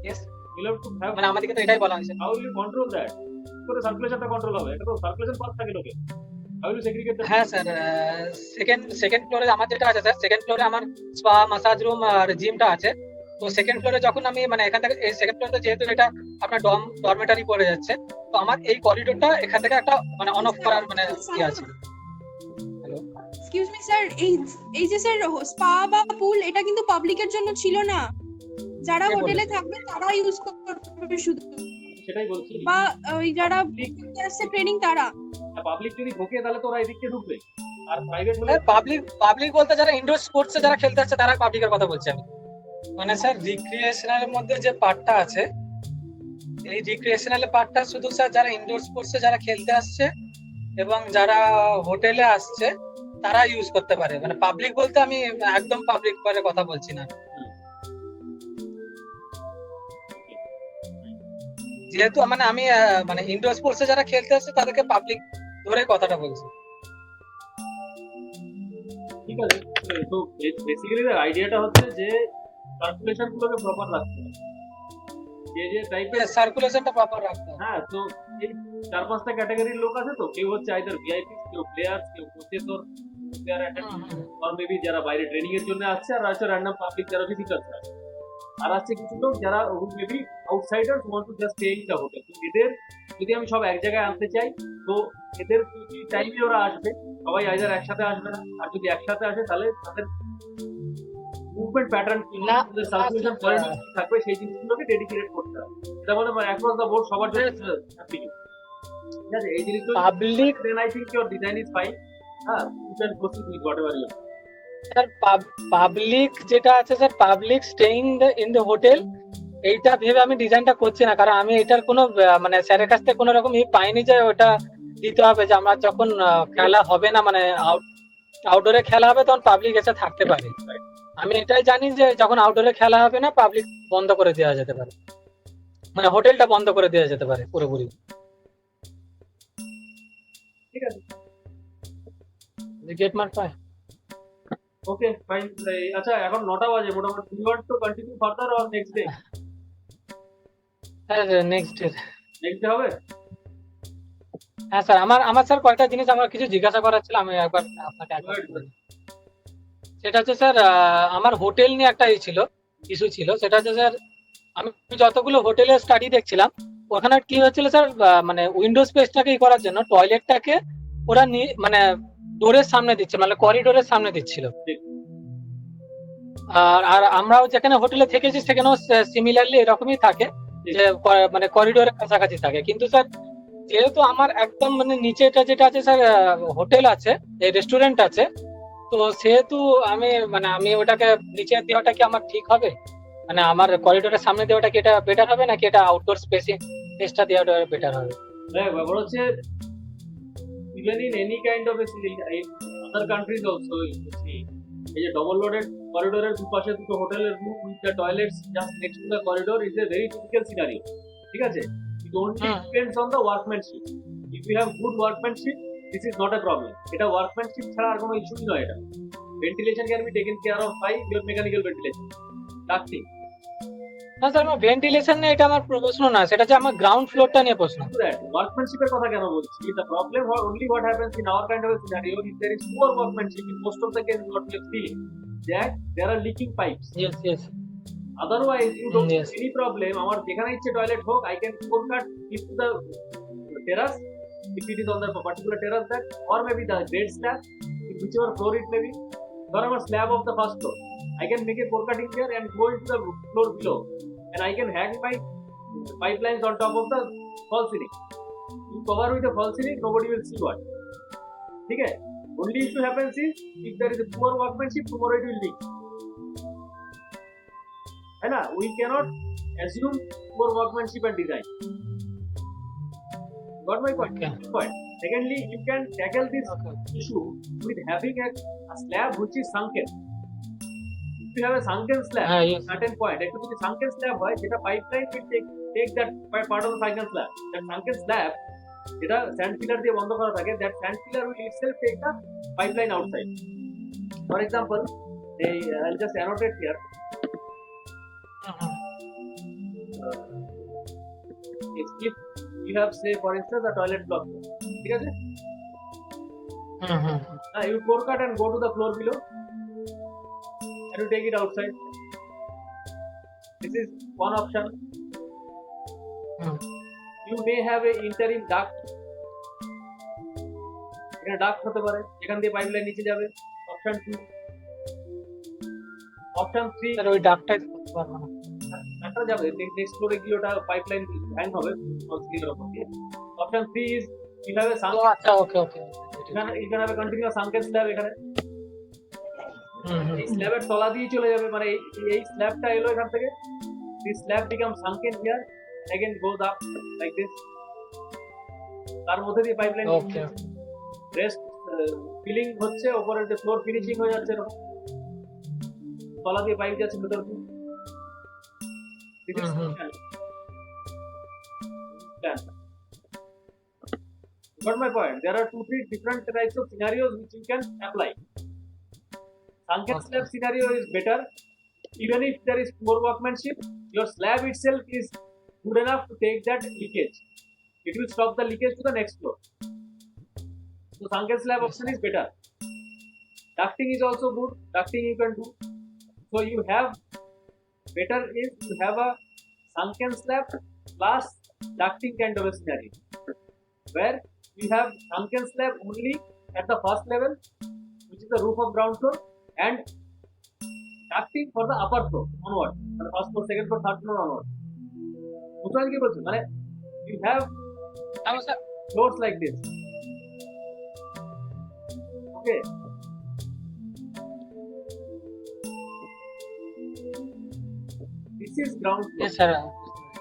Yes, You have to have, মানে আমাদেরকে তো এটাই বলা হয়েছে। how will you control that? কি করে সার্কুলেশনটা কন্ট্রোল হবে? এটা তো সার্কুলেশন পাস থাকে লোকে। How will you segregate that? হ্যাঁ স্যার, সেকেন্ড ফ্লোরে আমার যেটা আছে স্যার, সেকেন্ড ফ্লোরে আমার স্পা মাসাজ রুম আর জিমটা আছে। তো সেকেন্ড ফ্লোরে যখন আমি মানে এখান থেকে এই সেকেন্ড ফ্লোরে যেহেতু এটা আপনার ডরমেটারি পড়ে যাচ্ছে, তো আমার এই করিডোরটা এখান থেকে একটা মানে অন অফ করার মানে কি আছে। এক্সকিউজ মি স্যার, এই যে স্যার স্পা বা পুল এটা কিন্তু পাবলিকের জন্য ছিল না, যারা কে বলেছে? হোটেলে থাকবে তারা ইউজ করবে শুধু, সেটাই বলছি। বা ওই যারা আসছে ট্রেনিং তারা। পাবলিক যদি ঢোকে তাহলে তো ওরা এদিকে ঢুকবে, আর প্রাইভেট হলে পাবলিক বলতে যারা ইনডোর স্পোর্টসে যারা খেলতে আসছে তারা পাবলিকের কথা বলছি আমি। মানে স্যার রিক্রিয়েশনাল এর মধ্যে যে পার্টটা আছে, এই রিক্রিয়েশনাল পার্টটা শুধু স্যার যারা ইনডোর স্পোর্টসে যারা খেলতে আসছে এবং যারা হোটেলে আসছে তারা ইউজ করতে পারে। মানে পাবলিক বলতে আমি একদম পাবলিক পরে কথা বলছি না। যেহেতু মানে আমি মানে ইনডোর স্পোর্টসে যারা খেলতে আসছে তাদেরকে পাবলিক ধরে কথাটা বলছি। ঠিক আছে। তো বেসিক্যালি আইডিয়াটা হচ্ছে যে সার্কুলেশন গুলোকে প্রপার রাখতে হবে, যে টাইপের সার্কুলেশনটা প্রপার রাখতে হবে। হ্যাঁ। তো এই 4-5টা ক্যাটাগরির লোক আছে, তো কেউ হচ্ছে আইদার ভিআইপি, কেউ প্লেয়ার, কেউ প্রসেসর, প্লেয়ার অ্যাটেন্ডেন্ট, আর মেবি যারা বাইরে ট্রেনিং এর জন্য আসছে, আর আছে র্যান্ডম পাবলিক যারা ভিজিটার্স আছে, আর আছে কিছু লোক যারা maybe outsiders want to just stay in the hotel. তো এদের যদি আমি সব এক জায়গায় আনতে চাই, তো এদের কি টাইমে ওরা আসবে, সবাই আইদার একসাথে আসবে না, আর যদি একসাথে আসে তাহলে তাদের মুভমেন্ট প্যাটার্ন কি না, তাদের সার্কুলেশন করিডোর কি থাকবে, সেই জিনিসগুলোকে ডেডিকেটেড করতে হবে। এটা বলে অ্যাক্রস দ্য বোর্ড সবার জন্য অ্যাপ্লিকেবল। ঠিক আছে, এই জিনিসগুলো public then I think your design is fine. হ্যাঁ, you can proceed with whatever you. Sir public যেটা আছে sir, public staying in the hotel, এইটা ভেবে আমি ডিজাইনটা করছি না, কারণ আমি এটার কোনো মানে স্যারের কাছ থেকে কোনো রকম পাইনি যে ওটা দিতে হবে যে আমরা যখন খেলা হবে না মানে আউটডোরে খেলা হবে তখন পাবলিক এসে থাকতে পারে। আমি এটাই জানি যে যখন আউটডোরে খেলা হবে না পাবলিক বন্ধ করে দেওয়া যেতে পারে, মানে হোটেলটা বন্ধ করে দেওয়া যেতে পারে পুরোপুরি। ঠিক আছে, গেট মার্ক পায়। Okay fine. আচ্ছা, এখন 9টা বাজে মোটামুটি। You want to continue further or next day? হ্যাঁ নেক্সট নেক্সট ডে হবে? হ্যাঁ স্যার, আমার স্যার কয়েকটা জিনিস আমার কিছু জিজ্ঞাসা করার ছিল, আমি একবার আপনাকে সেটা হচ্ছে স্যার আমার হোটেল নিয়ে একটা ইস্যু ছিল। সেটা হচ্ছে স্যার আমি যতগুলো হোটেলে স্টাডি দেখছিলাম ওখানে কি হচ্ছিল স্যার, মানে উইন্ডো স্পেসটাকে করার জন্য টয়লেটটাকে ওরা মানে ডোরের সামনে দিচ্ছে, মানে করিডোরের সামনে দিচ্ছিল। আর আমরাও যেখানে হোটেলে থেকেছি সেখানেও সিমিলারলি এরকমই থাকে যে মানে করিডোরের কাছাকাছি থাকে। কিন্তু স্যার যেহেতু আমার একদম মানে নিচেটা যেটা আছে স্যার হোটেল আছে, রেস্টুরেন্ট আছে, তো সেহেতু আমি ওটাকে নিচে দেওয়াটা কি আমার ঠিক হবে? মানে আমার করিডোরের সামনে দেওয়াটা কি এটা বেটার হবে নাকি এটা আউটডোর স্পেসটা দেওয়াটা বেটার হবে? হ্যাঁ, ব্যাপার হচ্ছে even in any kind of a city, in other countries also you see এই যে ডবল লোডেড করিডোরের দুপাশে দুটো হোটেলের room with the toilets just next to the corridor is a very typical scenario. ঠিক আছে, it only depends on the workmanship. If you have good workmanship this is not a problem. এটা workmanship ছাড়া আর কোনো ইস্যুই নয়। এটা ventilation can be taken care of by your mechanical ventilation. Ducting না স্যার, আমার ভেন্টিলেশন নিয়ে এটা আমার প্রশ্ন না, সেটা যে আমার গ্রাউন্ড ফ্লোরটা নিয়ে প্রশ্ন। ওয়ার্কম্যানশিপের কথা কেন বলছি? The problem only what happens in our kind of a scenario if there is poor workmanship in most of the cases what we have seen that there are leaking pipes. Yes. Otherwise you don't Yes. have any problem. আমার যেখানে ইচ্ছে toilet হোক, I can forecast it to the terrace if it is on the particular terrace that, or maybe the grade slab, whichever floor it may be. Or a slab of the first floor, I can make a forecasting there and go into the floor below, and I can hang my pipelines on top of the fall ceiling. You cover with a fall ceiling, nobody will see what. Okay? Only issue happens is if there is a poor workmanship, tomorrow it will leak. We cannot assume poor workmanship and design. Got my point? Okay. Point. Secondly, you can tackle this Okay. issue with having a slab which is sunken. If you have a sunken slab, Yes. certain point, একটু যদি sunken slab হয়, যেটা pipeline will take that part of the sunken slab. That sunken slab, যেটা sand pillar দিয়ে বন্ধ করা থাকে, that sand pillar will itself take the pipeline outside. For example, I'll just annotate here. If you have, say, for instance, a toilet block, ঠিক আছে? You core cut and go to the floor below, and you take it outside. This is one option. You may have a interim duct. এখানে duct হতে পারে, এখান দিয়ে pipeline নিচে যাবে। Option 2। Option 3, sir ওই ডাকটাই করতে পারবো না। একটা যাবে নেক্সট ফ্লোরে গিয়ে ওটা পাইপলাইন হ্যাং হবে সিলিংয়ের উপর দিয়ে। Option 3 is you have a oh sunk, আচ্ছা, ওকে ওকে। you can have a continuous sunken slab এখানে। এই স্ল্যাবের তলা দিয়ে চলে যাবে, মানে এই স্ল্যাবটা এলো এখান থেকে, this slab becomes sunken here, again goes up like this, তার মধ্যে দিয়ে পাইপলাইন ওকে। রেস্ট ফিলিং হচ্ছে, উপরের যে ফ্লোর ফিনিশিং হয়ে যাচ্ছে এরকম, তলা দিয়ে পাইপ যাচ্ছে ভেতর দিয়ে। This is plan. Got my point? There are 2-3 different types of scenarios which you can apply. Sunken Okay. slab scenario is better. Even if there is poor workmanship, your slab itself is good enough to take that leakage. It will stop the leakage to the next floor. So sunken slab option is better. Ducting is also good. Ducting you can do. So you have, better is to have a sunken slab plus ducting kind of a scenario, where you have sunken slab only at the first level, which is the roof of ground floor, and ducting for the upper floor onward, মানে first floor, second floor, third floor onward. বুঝতে পারছি কি বলছি? মানে you have floors like this. Okay. This is ground floor. Yes, sir.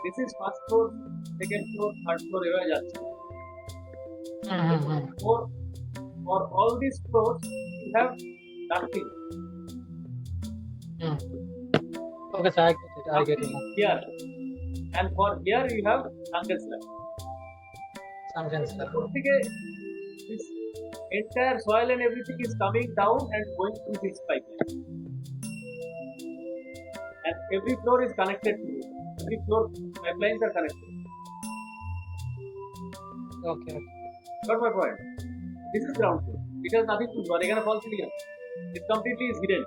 This is first floor, second floor, third floor এভাবে যাচ্ছে। For all these floors, you have ducting. Okay, sir. I get it. Here, and for here you have sunken slab. Sunken slab. থেকে this entire soil and everything is coming down and going through this pipeline. And every floor is connected to it. Every floor pipelines are connected. Okay. Got my point? This is ground floor. It has nothing to do. And again, a false ceiling. It completely is hidden.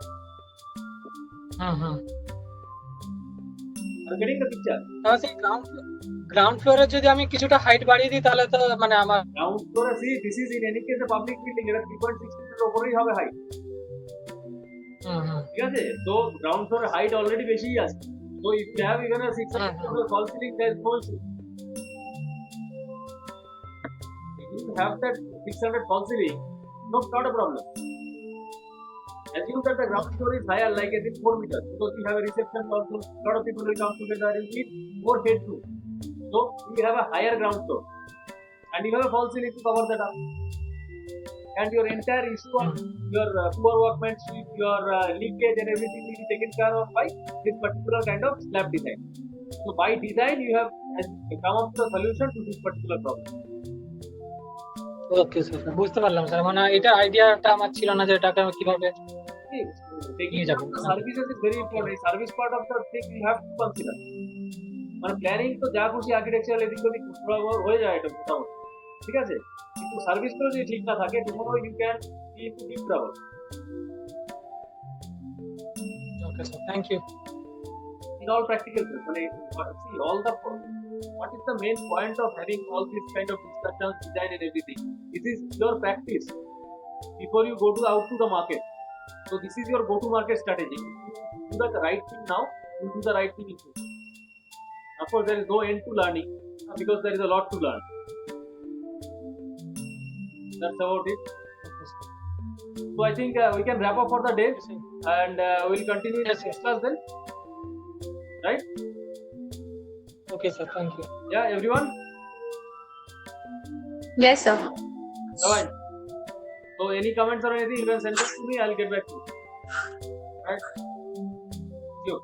Are you getting the picture? তাহলে সেই ground ফ্লোরে যদি আমি কিছুটা height বাড়িয়ে দিই তাহলে তো মানে আমার Ground floor, see, this is in any case a public building. এটা 3.6 মিটার উপরেই হবে হাইট। ঠিক আছে? তো গ্রাউন্ড ফ্লোর হাইট অলরেডি বেশিই আছে। So if you have even a 600 false ceiling, there is no issue. If you have that 600 false ceiling, no, not a problem. Assume that the ground floor is higher, like as in 4 meters, because you have a reception also, lot of people will come together, you need more headroom. So you have a higher ground floor, and you have a false ceiling to cover that up. And your entire issue of your poor workmanship, your leakage and everything will be taken care of by this particular kind of slab design. So by design, you have come up with a solution to this particular problem. Okay sir, বুঝতে পারলাম sir. মানে এটা আইডিয়াটা আমার ছিল না যে এটাকে আমি কিভাবে Taking care of the services is very important. Service part of the thing you have to consider. মানে প্ল্যানিং তো যা খুশি আর্কিটেকচারাল এদিক ওদিক হয়ে যায় এটা মোটামুটি, ঠিক আছে, কিন্তু সার্ভিসগুলো যদি ঠিক না থাকে tomorrow you can be into deep trouble. Okay sir, thank you. In all practical sense, মানে see all the what is the main point of having all this kind of discussions, design and everything? This is your practice before you go to out to the market. So this is your go-to market strategy. You do the right thing now, you do the right thing in future. Of course, there is no end to learning because there is a lot to learn. That's about it. So I think we can wrap up for the day, and we'll continue Yes, this class then. Right? Okay, sir. Thank you. Yeah, everyone? Yes, sir. Fine. So any comments or anything, you can send it to me, I'll get back to you. Right? You.